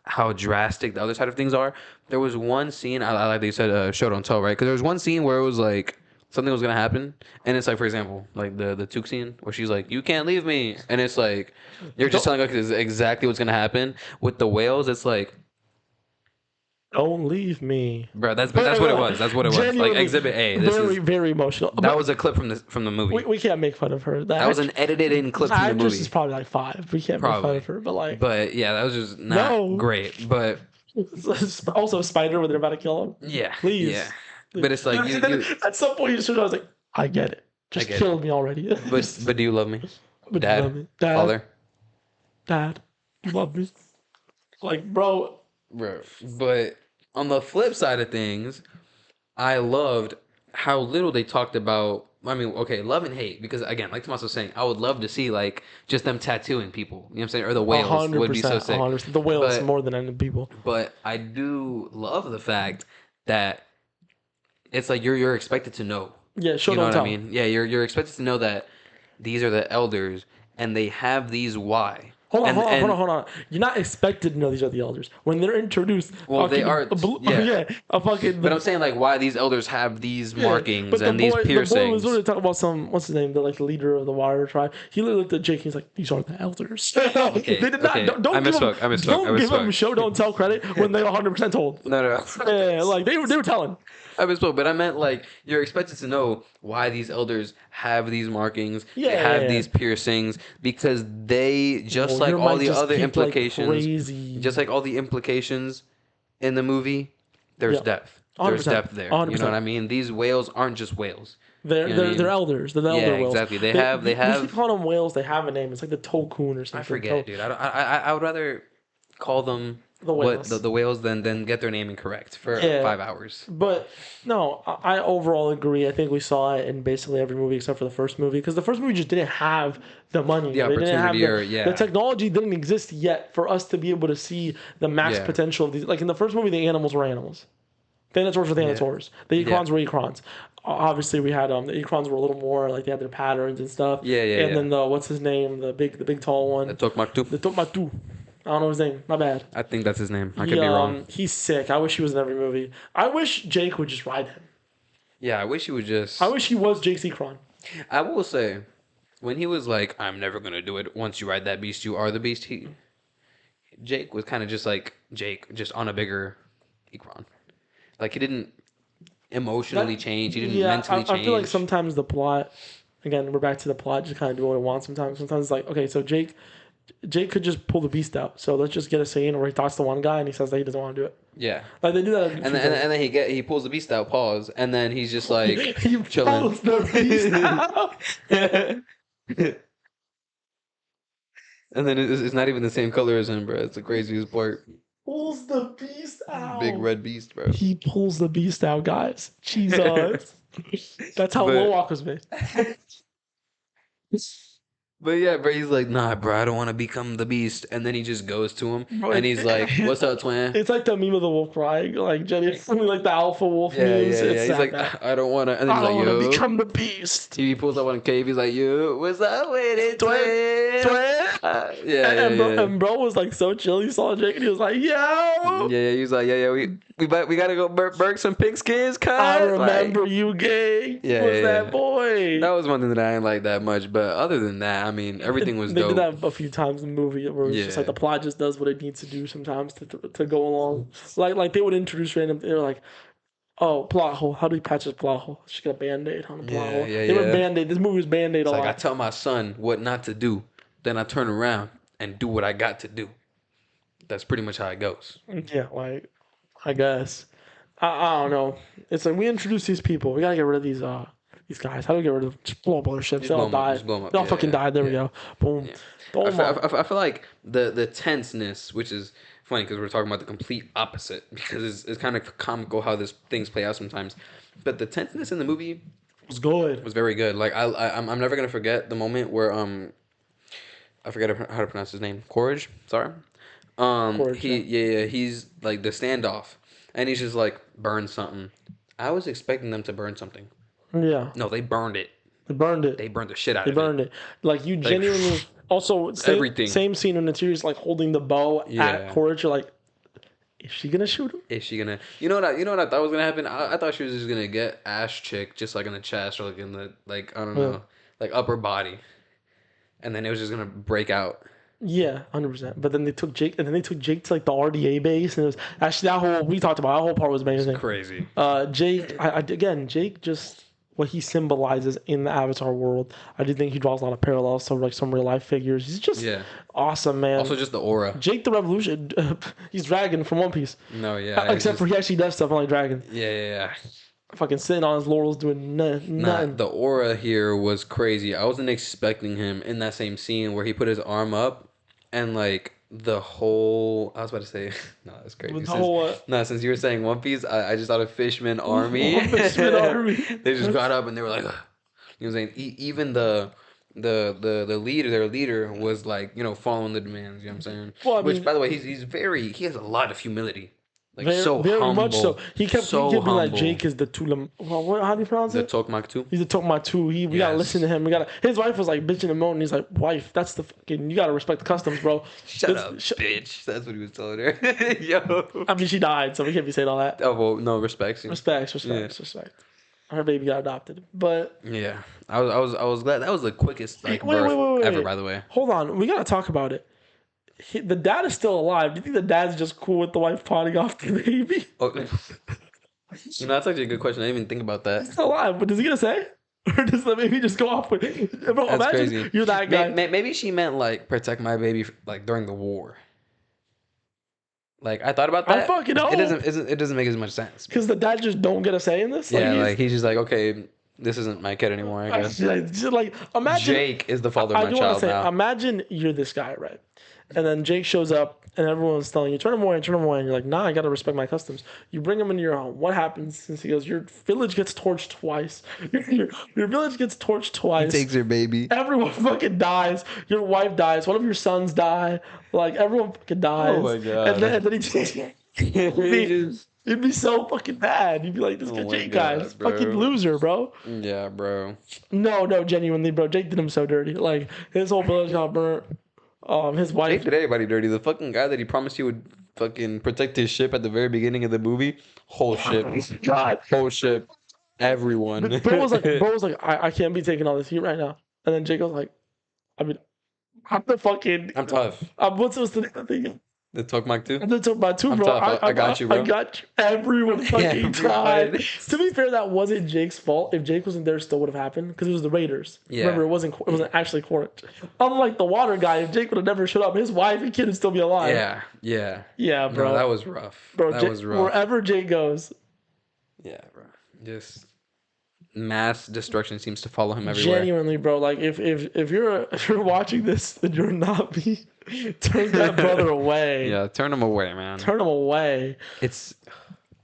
how drastic the other side of things are. There was one scene I like that you said show don't tell, right? Because there was one scene where it was like something was gonna happen, and it's like, for example, like the Took scene where she's like, "You can't leave me," and it's like you're just telling us exactly what's gonna happen. With the whales, it's like, Don't leave me. bro, that's what it was. That's what it was. Like Genuinely Exhibit A. Very emotional. That was a clip from the movie. We can't make fun of her. That was an edited in clip from the actress movie. is probably like 5. We can't make fun Probably. of her, but like But yeah, that was just not great. But also Spider when they're about to kill him. yeah, Please. yeah. But it's like And then at some point you I was like, I get it. Just get kill me already. but do you love me, But Dad? you love me. Dad, Father, Dad, you love me. Like, bro. But on the flip side of things, I loved how little they talked about. I mean, okay, love and hate, because again, like Tomas was saying, I would love to see like just them tattooing people. You know what I'm saying? Or the whales would be so sick. 100%. The whales But- more than any people. But I do love the fact that it's like you're expected to know. Yeah, show You know don't what tell. I mean? Yeah, you're expected to know that these are the elders and they have these why. Hold on, And- hold on. You're not expected to know these are the elders. When they're introduced, Well, they are- yeah. a fucking. But I'm saying like why these elders have these markings but and these The boy piercings. was literally talking about what's his name, the leader of the warrior tribe. He literally looked at Jake. He's like, "These are the elders." Okay, They did not. okay. Don't I give misspoke, them, I misspoke, Don't I give them misspoke. show don't tell credit when they 100% told. No. Yeah, like they were telling. I misspoke, but I meant like you're expected to know why these elders have these markings, they Yeah, have yeah. these piercings, because they just Well, like your all mic the just other peaked like implications, crazy. just like all the implications in the movie, there's Yeah. depth. There's 100%. depth there. You know 100%. what I mean? These whales aren't just whales. They're You know what I mean? they're elders. They're the elder whales. exactly. They have- We keep calling them whales. They have a name. It's like the Tolkien or something. I forget, dude. I would rather call them The whales. the whales than get their naming correct for Yeah. 5 hours. But no, I overall agree. I think we saw it in basically every movie except for the first movie, because the first movie just didn't have the money, The They didn't have opportunity the technology didn't exist yet for us to be able to see the max Yeah. potential of these. Like in the first movie, the animals were animals. Thanatosaurs were Thanatosaurs. The Ekrons were Ekrons. Obviously, we had the Ekrons were a little more like they had their patterns and stuff. Yeah. And then the what's his name, the big tall one, The Tokmak the Tokmatu. I don't know his name. My bad. I think that's his name. I could be wrong. He's sick. I wish he was in every movie. I wish Jake would just ride him. Yeah, I wish he would just. I wish he was Jake Ekron. I will say, when he was like, "I'm never gonna do it. Once you ride that beast, you are the beast." Jake was kind of just like Jake, just on a bigger Ikron. Like he didn't emotionally change. He didn't mentally change. I feel like sometimes the plot, again, we're back to the plot, just kind of do what it wants sometimes. Sometimes it's like, okay, so Jake could just pull the beast out. So let's just get a scene where he talks to one guy and he says that he doesn't want to do it. Yeah. Like they do that. And then he pulls the beast out, pause, and then he's just like he chilling. pulls the beast out. And then it's not even the same color as him, bro. It's the craziest part. Pulls the beast out. Big red beast, bro. He pulls the beast out, guys. Jesus. That's how Low Walk was made. But yeah, bro, he's like, nah, bro, I don't want to become the beast. And then he just goes to him, and he's like, what's up, twin? It's like the meme of the wolf crying, like Jenny, like the alpha wolf memes. Yeah. He's like, I don't want to. And then he's I like, want to become the beast. He pulls up on a cave. He's like, yo, what's up with it, twin? And bro was like so chill. He saw Jake and he was like, yo. Yeah, he was like, we gotta go burn some pigskins, cuz. I remember you, gang. That boy? That was one thing that I didn't like that much. But other than that, I mean, everything was They dope. did that a few times in the movie where it's just like the plot just does what it needs to do sometimes to go along. Like they would introduce random. They were like, oh, plot hole. How do we patch this plot hole? Just get a Band-Aid on the plot hole. They were Band-Aid. This movie was Band-Aid a lot. Like I tell my son what not to do, then I turn around and do what I got to do. That's pretty much how it goes. Yeah, like I guess. I don't know. It's like we introduce these people. We gotta get rid of these guys. How do we get rid of them? Just blow up other ships. They all died. They all fucking died. There we go. Boom. I feel like the tenseness, which is funny because we're talking about the complete opposite, because it's kind of comical how this things play out sometimes. But the tenseness in the movie was good. Was very good. Like I'm never gonna forget the moment where I forget how to pronounce his name. Quaritch. Sorry. Quaritch, he's like the standoff, and he's just like burn something. I was expecting them to burn something. Yeah. No, they burned it. They burned it. They burned the shit out of it. They burned it. Like you genuinely. Also, same scene in the series, like holding the bow at Quaritch. You're like, is she gonna shoot him? Is she gonna? You know what I thought was gonna happen? I thought she was just gonna get Ash chick just like in the chest or like in the I don't know, like upper body, and then it was just gonna break out. Yeah, 100%. But then they took Jake, and then they took Jake to like the RDA base, and it was actually that whole we talked about. That whole part was amazing. It's crazy. Jake, Jake just what he symbolizes in the Avatar world. I do think he draws a lot of parallels to like some real life figures. He's just awesome, man. Also, just the aura. Jake the Revolution. He's Dragon from One Piece. No, yeah. Except for he actually does stuff like Dragon. Yeah. Fucking sitting on his laurels doing nothing. The aura here was crazy. I wasn't expecting him in that same scene where he put his arm up and like the whole. I was about to say, no, that's crazy. Since you were saying One Piece, I just thought of Fishman Army. Fishman Army. They just got up and they were like, ugh. You know what I'm saying? Even their leader was like, following the demands. You know what I'm saying? Well, I mean, which, by the way, he has a lot of humility. Like very humble, much so. He kept me like humble. Jake is the Tulam. How do you pronounce it? The Tokmak 2. He's the Tokmak 2. We gotta listen to him. His wife was like bitching him out, and he's like, "Wife, that's the fucking. You gotta respect the customs, bro." Shut up, bitch. That's what he was telling her. Yo. I mean, she died, so we can't be saying all that. Oh well, no respect. Respect. Her baby got adopted, but yeah, I was glad that was the quickest birth ever. By the way, hold on, we gotta talk about it. The dad is still alive. Do you think the dad's just cool with the wife potting off the baby? Oh, that's actually a good question. I didn't even think about that. He's still alive, but is he gonna say? Or does the baby just go off with it? Bro, that's crazy. You're that guy. Maybe she meant like protect my baby like during the war. Like I thought about that. I fucking know. It doesn't make as much sense. Because the dad just don't get a say in this. Like he's just like, okay, this isn't my kid anymore. I guess. Like imagine Jake is the father of my child now. Imagine you're this guy, right? And then Jake shows up, and everyone's telling you, turn him away. And you're like, nah, I gotta respect my customs. You bring him into your home. What happens? Since he goes, your village gets torched twice. Your village gets torched twice. He takes your baby. Everyone fucking dies. Your wife dies. One of your sons die. Like everyone fucking dies. Oh my god. And then it'd be so fucking bad. You'd be like, this Jake guy's fucking loser, bro. Yeah, bro. No, genuinely, bro. Jake did him so dirty. Like his whole village got burnt. His wife. Jake did everybody dirty. The fucking guy that he promised he would fucking protect his ship at the very beginning of the movie. Whole ship. God. Whole ship. Everyone. Bro was like, I can't be taking all this heat right now. And then Jake was like, I mean, I'm the fucking. I'm tough. What's the name of the thing? The Talk Mic too? I'm the top my two, I'm bro. tough. I got you, bro. I got you. Everyone fucking tried. Everybody. To be fair, that wasn't Jake's fault. If Jake wasn't there, it still would have happened because it was the Raiders. Yeah. Remember, it wasn't actually Quaritch. Unlike the water guy, if Jake would have never showed up, his wife and kid would still be alive. Yeah, bro. No, that was rough. Bro, That Jake, was rough. wherever Jake goes, Yeah, bro. Just mass destruction seems to follow him everywhere. genuinely, bro. Like if you're watching this and you're not me, turn that brother away. Yeah, turn him away, man. Turn him away.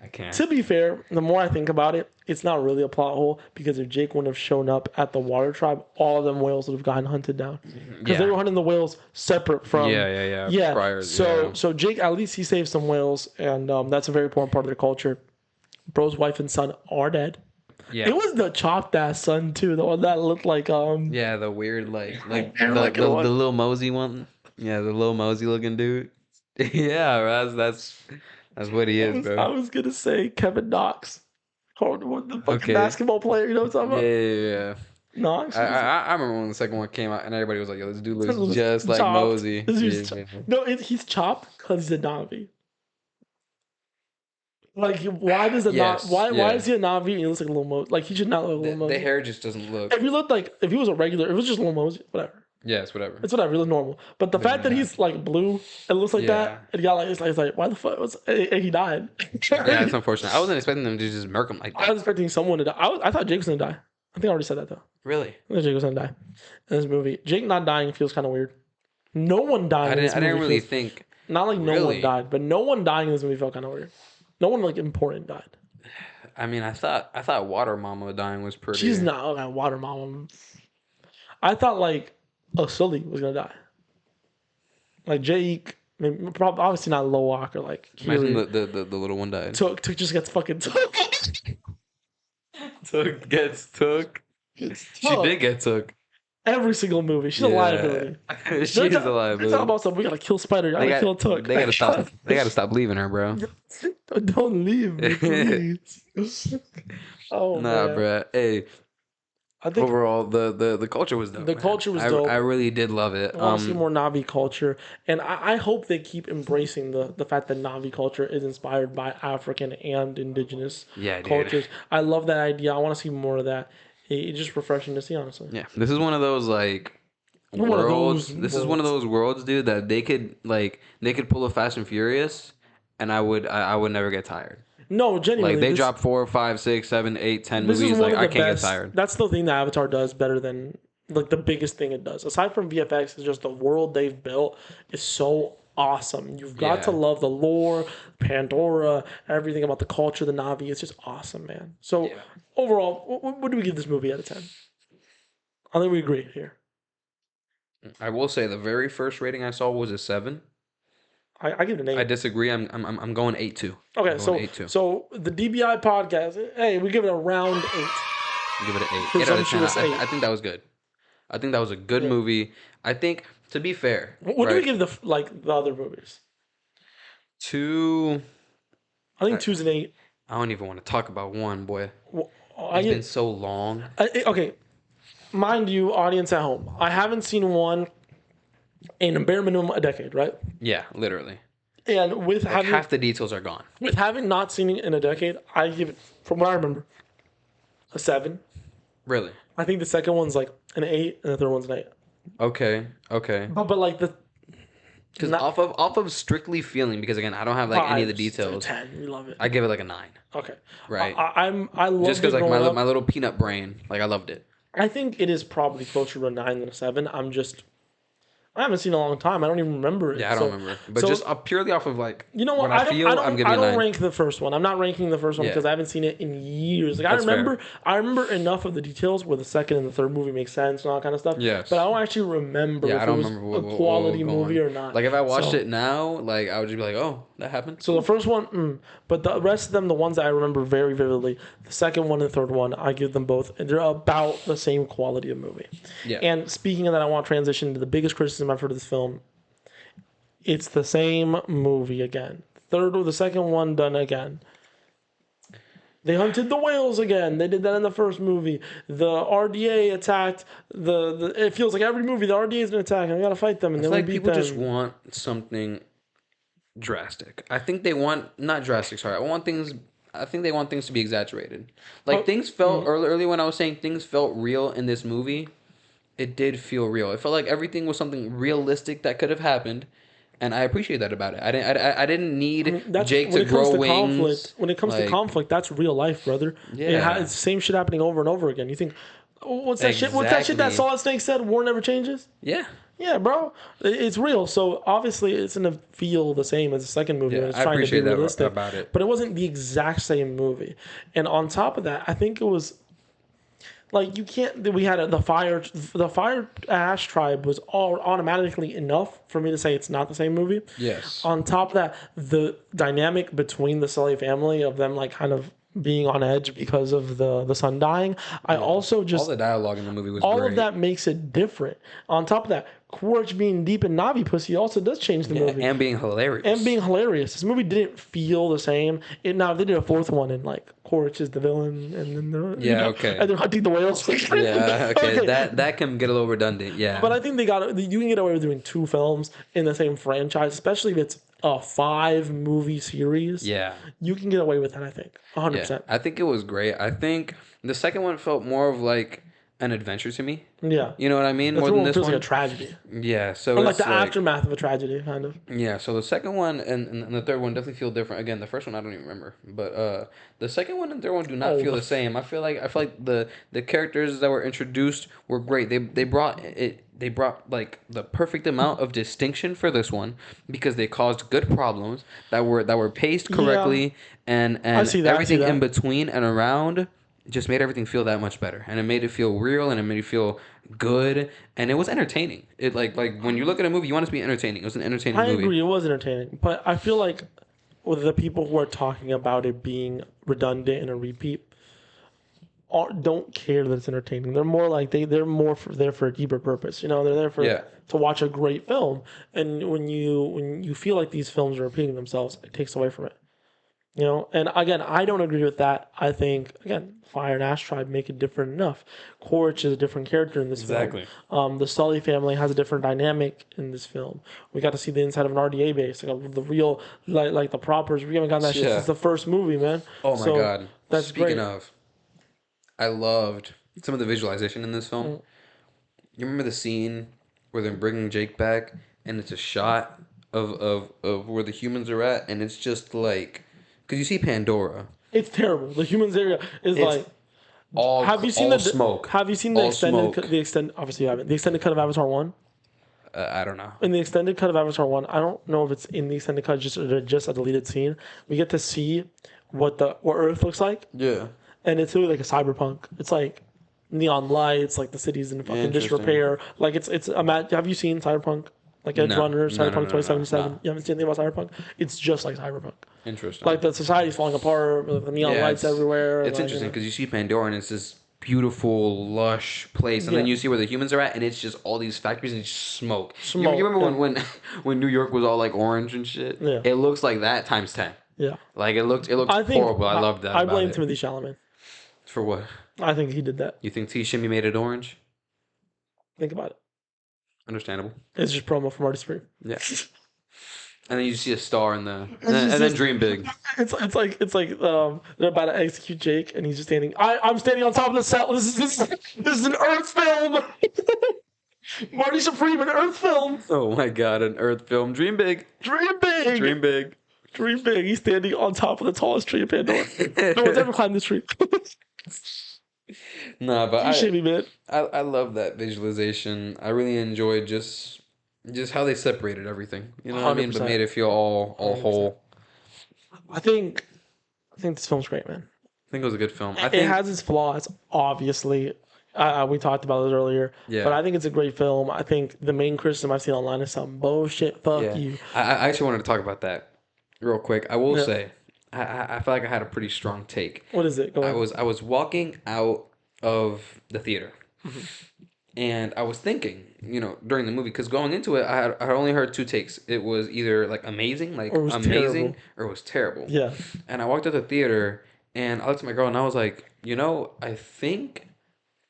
I can't. To be fair, the more I think about it, it's not really a plot hole because if Jake wouldn't have shown up at the water tribe, all of them whales would have gotten hunted down because they were hunting the whales separate from. Yeah. Prior, so Jake, at least he saved some whales, and that's a very important part of their culture. Bro's wife and son are dead. Yeah. It was the chopped ass son too, the one that looked like Yeah, the weird like the one. little Mosey one. Yeah, the little Mosey looking dude. Yeah, bro, that's what he is, bro. I was gonna say Kevin Knox, the fucking Okay. basketball player. You know what I'm talking about? Yeah. Knox. I remember when the second one came out and everybody was like, "Yo, this dude looks This just like chopped. Mosey." This dude's Yeah. No, he's chopped because he's a Navi. Like, why does why is he a Navi and he looks like a little Mosey? Like, he should not look like a little Mosey. The hair just doesn't look. If he was a regular, if it was just a little Mosey, whatever. Yeah, it's whatever. It's whatever, it looks normal. But the fact that he's like blue and looks like that, Yeah. and he got like, it's like, why the fuck? And he died. Yeah, it's unfortunate. I wasn't expecting them to just murk him like I that. was expecting someone to die. I thought Jake was gonna die. I think I already said that though. Really? I think Jake was gonna die in this movie. Jake not dying feels kind of weird. No one dying. I in this didn't movie really feels- think. Not like no Really? one died, but no one dying in this movie felt kind of weird. No one like important died. I mean, I thought Water Mama dying was pretty. She's not okay, water mama. I thought like Sully was gonna die. Like Jake, maybe, probably obviously not Lowak or like Imagine Keely. the little one died. Took just gets fucking took. Took. She did get took. Every single movie. She's a liability. She is a They're talking liability. about something. We gotta kill Spider. Gotta kill Took. They gotta stop. They gotta stop leaving her, bro. Don't leave me, please. Oh Nah, man. bro. Hey, I think overall, the culture was dope. The man. culture was dope. I really did love it. I want to see more Navi culture, and I hope they keep embracing the fact that Navi culture is inspired by African and indigenous Yeah, dude. cultures. I love that idea. I want to see more of that. It's just refreshing to see, honestly. Yeah, this is one of those like One of worlds. those This is one of those worlds, dude, that they could pull a Fast and Furious, and I would never get tired. No, genuinely. Like they drop 4, 5, 6, 7, 8, 10 This is movies. one Like of I the can't best. get tired. That's the thing that Avatar does better than like the biggest thing it does. Aside from VFX, is just the world they've built is so awesome. You've got to love the lore, Pandora, everything about the culture, the Navi. It's just awesome, man. So overall, what do we give this movie out of 10? I think we agree here. I will say the very first rating I saw was a 7. I give it an 8. I disagree. I'm going 8-2. Okay, I'm so going 8-2. so the DBI podcast, hey, we give it a round 8. Give it an 8. 8 out of 10. Presumptuous 8. I think that was good. I think that was a good movie. I think, to be fair, What do we give the other movies? 2. I think 2's an 8. I don't even want to talk about 1, boy. I It's give, been so long. okay, mind you, audience at home, I haven't seen one in a bare minimum a decade, right? Yeah, literally. And with Like having half the details are gone. not seen it in a decade, I give it, from what I remember, a 7. Really? I think the second one's like an 8, and the third one's an 8. Okay. But like the Because off of strictly feeling, because again, I don't have like any of the details. 10, we love it. I give it like a 9. Okay, Right. I love Just because it like growing up. my little peanut brain, like I loved it. I think it is probably closer to a 9 than a 7. I haven't seen it in a long time. I don't even remember it. Yeah, I don't remember. But so- just purely off of like You know what? I feel, I'm giving I it a don't 9. rank the first one. I'm not ranking the first one Yeah. because I haven't seen it in years. Like That's I remember enough of the details where the second and the third movie make sense and all that kind of stuff. Yes. But I don't actually remember Yeah, if I don't it was remember what a quality was going movie on. or not. Like if I watched So- it now, like I would just be like, oh, that happened. So the first one, but the rest of them, the ones that I remember very vividly, the second one and the third one, I give them both. And they're about the same quality of movie. Yeah. And speaking of that, I want to transition to the biggest criticism I've heard of this film. It's the same movie again. The second one done again. They hunted the whales again. They did that in the first movie. The RDA attacked the it feels like every movie the RDA is gonna attack and we gotta fight them and I then feel we like beat people them. just want something drastic. I think they want not drastic. Sorry, I think they want things to be exaggerated. Like things felt early when I was saying things felt real in this movie. It did feel real. It felt like everything was something realistic that could have happened, and I appreciate that about it. I didn't need That's Jake when to it comes grow to wings. conflict. When it comes to Like, conflict, that's real life, brother. Yeah. It's the same shit happening over and over again. You think, what's that shit? What's that shit that Exactly. Solid Snake said? War never changes. yeah, Yeah, bro, it's real. So obviously, it's gonna feel the same as the second movie Yeah, when it's I trying to be appreciate that realistic about it. But it wasn't the exact same movie. And on top of that, I think it was like you can't. We had the fire ash tribe was all automatically enough for me to say it's not the same movie. yes, On top of that, the dynamic between the Sully family of them like kind of being on edge because of the son dying. I also all just the dialogue in the movie was all great. of that makes it different. On top of that, Quaritch being deep in Navi pussy also does change the movie. and being hilarious. And being hilarious. This movie didn't feel the same. Now, if they did a fourth one and like Quaritch is the villain and then Okay. and they're hunting the whales. Yeah, okay, that can get a little redundant. Yeah, But I think you can get away with doing 2 films in the same franchise, especially if it's a 5-movie series. yeah. You can get away with that, I think. 100%. Yeah, I think it was great. I think the second one felt more of like an adventure to me. Yeah. You know what I mean? This More than one this feels one. like a tragedy. Yeah, so Or like it's the aftermath of a tragedy, kind of. yeah. So the second one and the third one definitely feel different. Again, the first one I don't even remember, but the second one and third one do not feel the same. I feel like the characters that were introduced were great. They brought it. They brought like the perfect amount of distinction for this one because they caused good problems that were paced correctly and see that, everything that. in between and around just made everything feel that much better, and it made it feel real, and it made it feel good, and it was entertaining. It like when you look at a movie, you want it to be entertaining. It was an entertaining I movie. agree, it was entertaining, but I feel like with the people who are talking about it being redundant and a repeat don't care that it's entertaining. They're more like they're more there for a deeper purpose. You know, they're there for Yeah. to watch a great film. And when you feel like these films are repeating themselves, it takes away from it. You know, and again, I don't agree with that. I think again, Fire and Ash Tribe make it different enough. Quaritch is a different character in this Exactly. film. The Sully family has a different dynamic in this film. We got to see the inside of an RDA base, like the real, like the propers. We haven't gotten that shit Yeah. since the first movie, man. Oh my So, god! that's Speaking great. of, I loved some of the visualization in this Mm. film. You remember the scene where they're bringing Jake back, and it's a shot of where the humans are at, and it's just like, because you see Pandora, It's terrible. The humans area is like. all Have you seen all the smoke? Have you seen the All extended? smoke. The extend. Obviously, you haven't. The extended cut of Avatar 1. I don't know. In the extended cut of Avatar 1, I don't know if it's in the extended cut, just a deleted scene. We get to see what Earth looks like, Yeah. and it's really like a cyberpunk. It's like neon lights, like the city's in fucking Interesting. disrepair. Like have you seen Cyberpunk? Like Edge No. Runner, No, Cyberpunk no, no, no, 2077. no. You haven't seen anything about Cyberpunk? It's just like Cyberpunk. Interesting. Like the society's falling apart, with the neon Yeah, lights it's- everywhere. It's like, interesting because you see Pandora and it's this beautiful, lush place, and then Yeah. you see where the humans are at, and it's just all these factories and just smoke. Smoke, You remember yeah. when New York was all like orange and shit? Yeah. It looks like that times 10. Yeah. Like it looked I think horrible. I loved that. I about blame it. Timothy Chalamet. For what? I think he did that. You think T Shimmy made it orange? Think about it. Understandable. It's just promo from Artist Supreme. Yeah. And then you see a star in the, just and then this- dream big. It's like they're about to execute Jake and he's just standing. I'm standing on top of the cell. This is an Earth film. Marty Supreme, an Earth film. Oh my god, an Earth film. Dream big. Dream big. Dream big. Dream big. He's standing on top of the tallest tree in Pandora. No one's ever climbed this tree. Nah, but You shit me, man. I love that visualization. I really enjoyed just how they separated everything. You know what I mean? But 100%. made it feel all 100%. whole. I think this film's great, man. I think it was a good film. I It think has its flaws, obviously. We talked about it earlier. Yeah. But I think it's a great film. I think the main criticism I've seen online is some bullshit. Fuck yeah. you. I actually wanted to talk about that real quick. I will Yeah. say I feel like I had a pretty strong take. What is it? Go ahead. I was walking out of the theater. Mm-hmm. And I was thinking, during the movie, because going into it, I had only heard 2 takes. It was either like amazing, like Or it was amazing, terrible. or it was terrible. Yeah. And I walked out the theater, And I looked at my girl and I was like, I think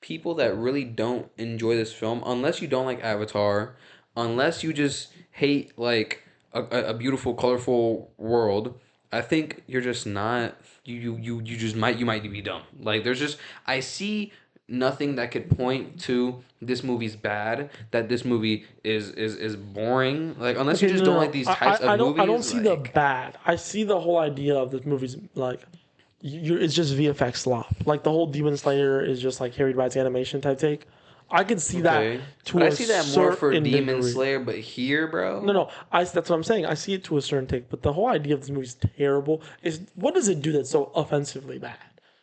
people that really don't enjoy this film, unless you don't like Avatar, unless you just hate like a beautiful, colorful world, I think you're just not you just might be dumb. Like there's just I see nothing that could point to this movie's bad, that this movie is boring. Like unless you Okay, just no, don't no, like no. these types of I don't movies, see the like bad. I see the whole idea of this movie's like, it's just VFX slop. Like the whole Demon Slayer is just like Harry Rides animation type take. I can see that okay. to But I a see that more for certain Demon degree. Slayer, but here, No, bro. no, that's what I'm saying. I see it to a certain take, but the whole idea of this movie is terrible. Is what does it do that's so offensively bad?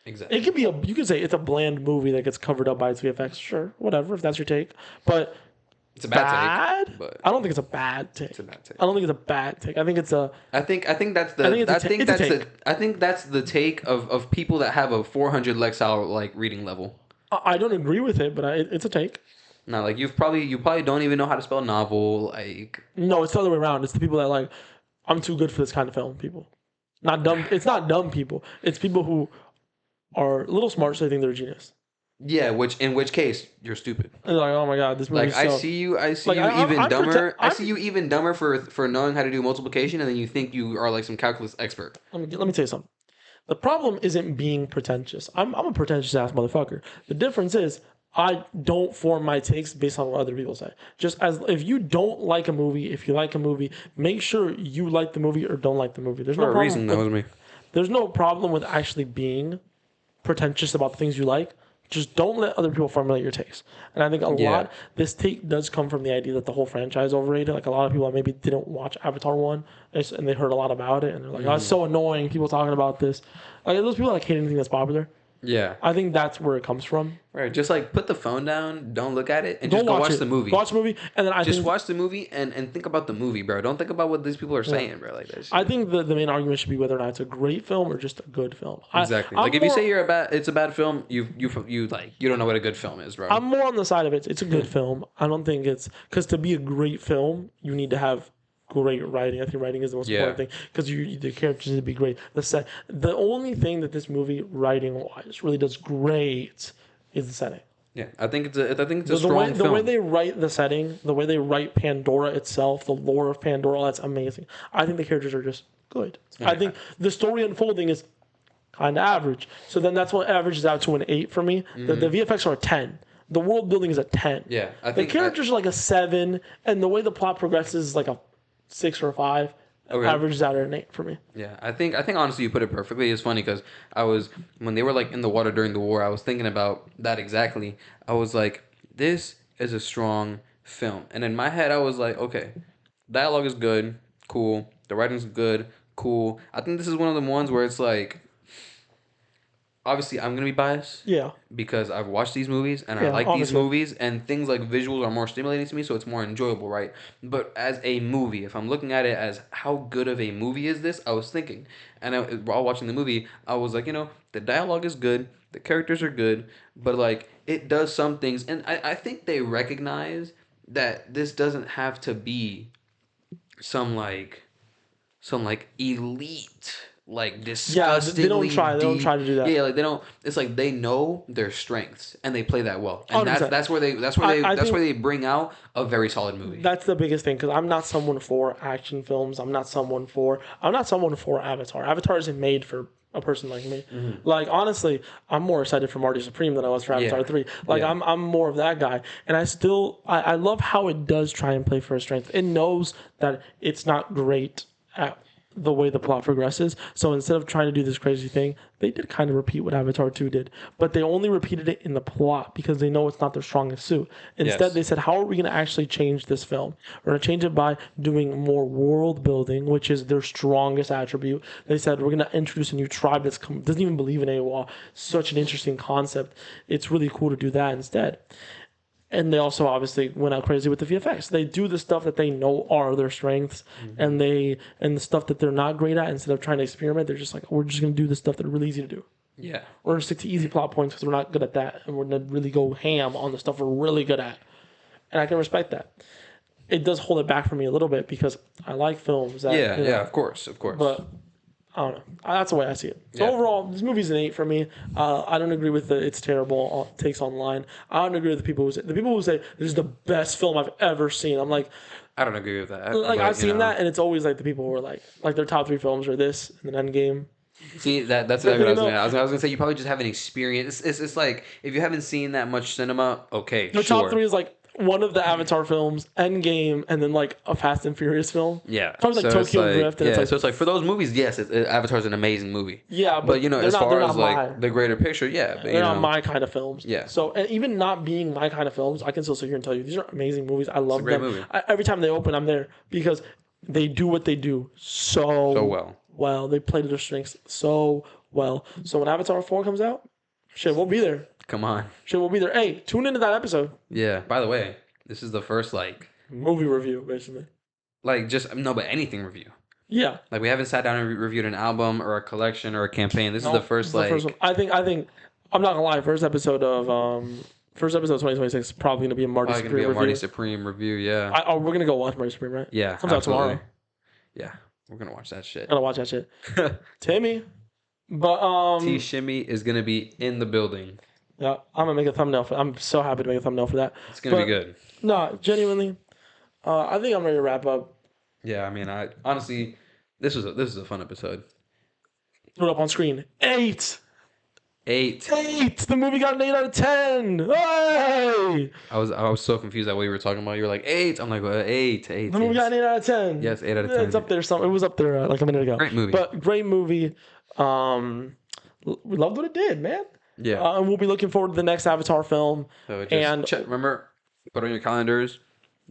Exactly. It could be you could say it's a bland movie that gets covered up by its VFX. Sure, whatever, if that's your take. But It's a bad take, bad? but I don't think it's a bad take. it's a bad take. I don't think it's a bad take. I think it's a. I think that's the I think it's a I ta- think it's a that's the take. I think that's the take of people that have a 400 Lexile like reading level. I don't agree with it, but it's a take. Now, like you probably don't even know how to spell novel. Like No, it's the other way around. It's the people that like, I'm too good for this kind of film. People, not dumb. It's not dumb people. It's people who are a little smart, so they think they're a genius. yeah, in which case you're stupid. And they're like, oh my god, this movie. Like I see you Like, even I'm dumber. I I'm- see you even dumber for knowing how to do multiplication, and then you think you are like some calculus expert. Let me tell you something. The problem isn't being pretentious. I'm a pretentious ass motherfucker. The difference is I don't form my takes based on what other people say. Just as if you don't like a movie, if you like a movie, make sure you like the movie or don't like the movie. There's no For a problem. reason, that was me. There's no problem with actually being pretentious about the things you like. Just don't let other people formulate your takes. And I think this take does come from the idea that the whole franchise is overrated. Like a lot of people that maybe didn't watch Avatar 1 and they heard a lot about it and they're like, oh, it's so annoying, people talking about this. Like those people like hate anything that's popular. Yeah. I think that's where it comes from. Right. Just like put the phone down, don't look at it, and Don't just go watch it. the movie. Watch the movie, and then Just watch the movie and think about the movie, bro. Don't think about what these people are saying, bro. Like that. I think the main argument should be whether or not it's a great film or just a good film. Exactly. Like if you say it's a bad film, you don't know what a good film is, bro. I'm more on the side of it's a good film. I don't think it's because to be a great film, you need to have great writing. I think writing is the most important thing because the characters need to be great. The only thing that this movie writing wise really does great is the setting. Yeah, I think it's a strong film. The way they write the setting, the way they write Pandora itself, the lore of Pandora, that's amazing. I think the characters are just good. Yeah. I think the story unfolding is kind of average. So then that's what averages out to an 8 for me. Mm-hmm. The VFX are a 10. The world building is a 10. Yeah, I think the characters are like a 7, and the way the plot progresses is like a 6 or a 5. Okay. Averages out at an 8 for me. Yeah, I think honestly you put it perfectly. It's funny because when they were like in the water during the war, I was thinking about that exactly. I was like, this is a strong film, and in my head I was like, okay, dialogue is good, cool. The writing's good, cool. I think this is one of the ones where it's like, obviously I'm gonna be biased. Yeah. Because I've watched these movies and I like these movies and things like visuals are more stimulating to me, so it's more enjoyable, right? But as a movie, if I'm looking at it as how good of a movie is this, I was thinking, and while watching the movie, I was like, the dialogue is good, the characters are good, but like it does some things, and I think they recognize that this doesn't have to be some elite, like disgustingly they don't try to do that. Yeah, like they don't. It's like they know their strengths and they play that well, and that's where they bring out a very solid movie. That's the biggest thing because I'm not someone for action films. I'm not someone for Avatar. Avatar isn't made for a person like me. Mm-hmm. Like honestly, I'm more excited for Marty Supreme than I was for Avatar 3. Like I'm more of that guy, and I love how it does try and play for its strength. It knows that it's not great at the way the plot progresses. So instead of trying to do this crazy thing, they did kind of repeat what Avatar 2 did. But they only repeated it in the plot because they know it's not their strongest suit. Instead, they said, how are we going to actually change this film? We're going to change it by doing more world building, which is their strongest attribute. They said, we're going to introduce a new tribe that doesn't even believe in AWA. Such an interesting concept. It's really cool to do that instead. And they also obviously went out crazy with the VFX. They do the stuff that they know are their strengths, and the stuff that they're not great at. Instead of trying to experiment, they're just like, we're just going to do the stuff that are really easy to do. Yeah. We're going to stick to easy plot points because we're not good at that, and we're going to really go ham on the stuff we're really good at. And I can respect that. It does hold it back for me a little bit because I like films that... Yeah, of course. But I don't know. That's the way I see it. So Yeah. overall, this movie's an 8 for me. I don't agree with it's terrible takes online. I don't agree with the people who say this is the best film I've ever seen. I'm like I don't agree with that. like but, I've seen that, and it's always like the people who are like their top 3 films are this and then Endgame. See, that's exactly what I was You know- gonna. I was gonna say you probably just haven't experienced. It's like if you haven't seen that much cinema, okay, Their sure. top 3 is like one of the Avatar films, Endgame, and then like a Fast and Furious film. Yeah, Probably like so it's Tokyo Drift, and yeah, it's like so it's like for those movies, yes, Avatar's an amazing movie. yeah, But you know, they're as not- far they're as not like my- the greater picture, yeah, but, they're you not know, my kind of films. Yeah. So and even not being my kind of films, I can still sit here and tell you these are amazing movies. I love great them. movie. Every time they open, I'm there because they do what they do so well. Well, they play to their strengths so well. So when Avatar 4 comes out, shit, we'll be there. come on, Shit, we'll be there. Hey, tune into that episode. yeah. By the way, this is the first Movie review, basically. just no, but anything review. Yeah. Like we haven't sat down and reviewed an album or a collection or a campaign. This is the first This is the first one. I think I'm not gonna lie. First episode of 2026 is probably gonna be a Marty probably gonna Supreme be a review. Marty Supreme review. Yeah, We're gonna go watch Marty Supreme, right? yeah, Comes out tomorrow. Yeah, we're gonna watch that shit. Gotta watch that shit. Timmy. But T Shimmy is gonna be in the building. yeah, I'm gonna make a thumbnail for. I'm so happy to make a thumbnail for that. It's gonna But, be good. No, genuinely, I think I'm ready to wrap up. Yeah, I mean, I honestly, this was a fun episode. Throw it up on screen. 8. 8. 8. The movie got an 8 out of 10. Hey! I was so confused at what you were talking about. You were like 8. I'm like 8. The movie got an 8 out of 10. Yes, 8 out of 10. It's up there. It was up there like a minute ago. Great movie. But great movie. We loved what it did, man. Yeah. And we'll be looking forward to the next Avatar film. So just and remember, put on your calendars.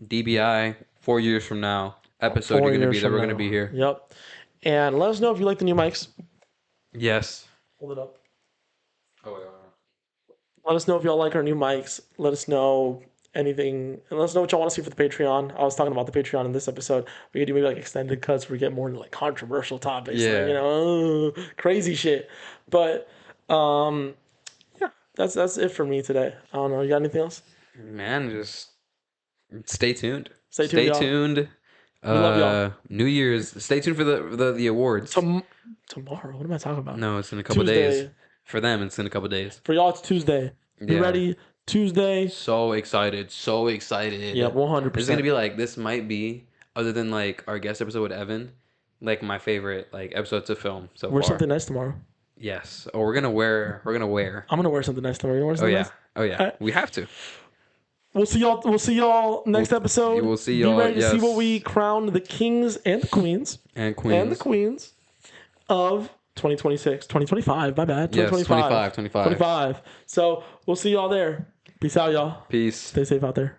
DBI 4 years from now. Episode 4 you're gonna years be there. from We're gonna now. be here. Yep. And let us know if you like the new mics. Yes. Hold it up. Oh, Let us know if y'all like our new mics. Let us know anything. And let us know what y'all want to see for the Patreon. I was talking about the Patreon in this episode. We could do maybe like extended cuts where we get more into like controversial topics. Yeah. Like, you know, crazy shit. But yeah, that's it for me today. I don't know. You got anything else? man, just stay tuned. Stay tuned, y'all. tuned. love y'all. New Year's. Stay tuned for the awards. Tomorrow. What am I talking about? No, it's in a couple Tuesday. days. For them, it's in a couple days. For y'all, it's Tuesday. Be Yeah. ready. Tuesday. So excited. So excited. Yeah, 100%. It's gonna be like this might be, other than like our guest episode with Evan, like my favorite like episode to film so Wear far. something nice tomorrow. Yes. Oh, we're gonna wear. I'm gonna wear something nice tomorrow. You wanna wear Oh something yeah. nice? Oh yeah. Alright. We have to. We'll see y'all next episode. we'll see y'all, Be ready to see yes. what we crown the kings and the queens And Queens. and the queens of 2026, 2025. My bad. Yes, 2025. 25. 25. So we'll see y'all there. Peace out, y'all. Peace. Stay safe out there.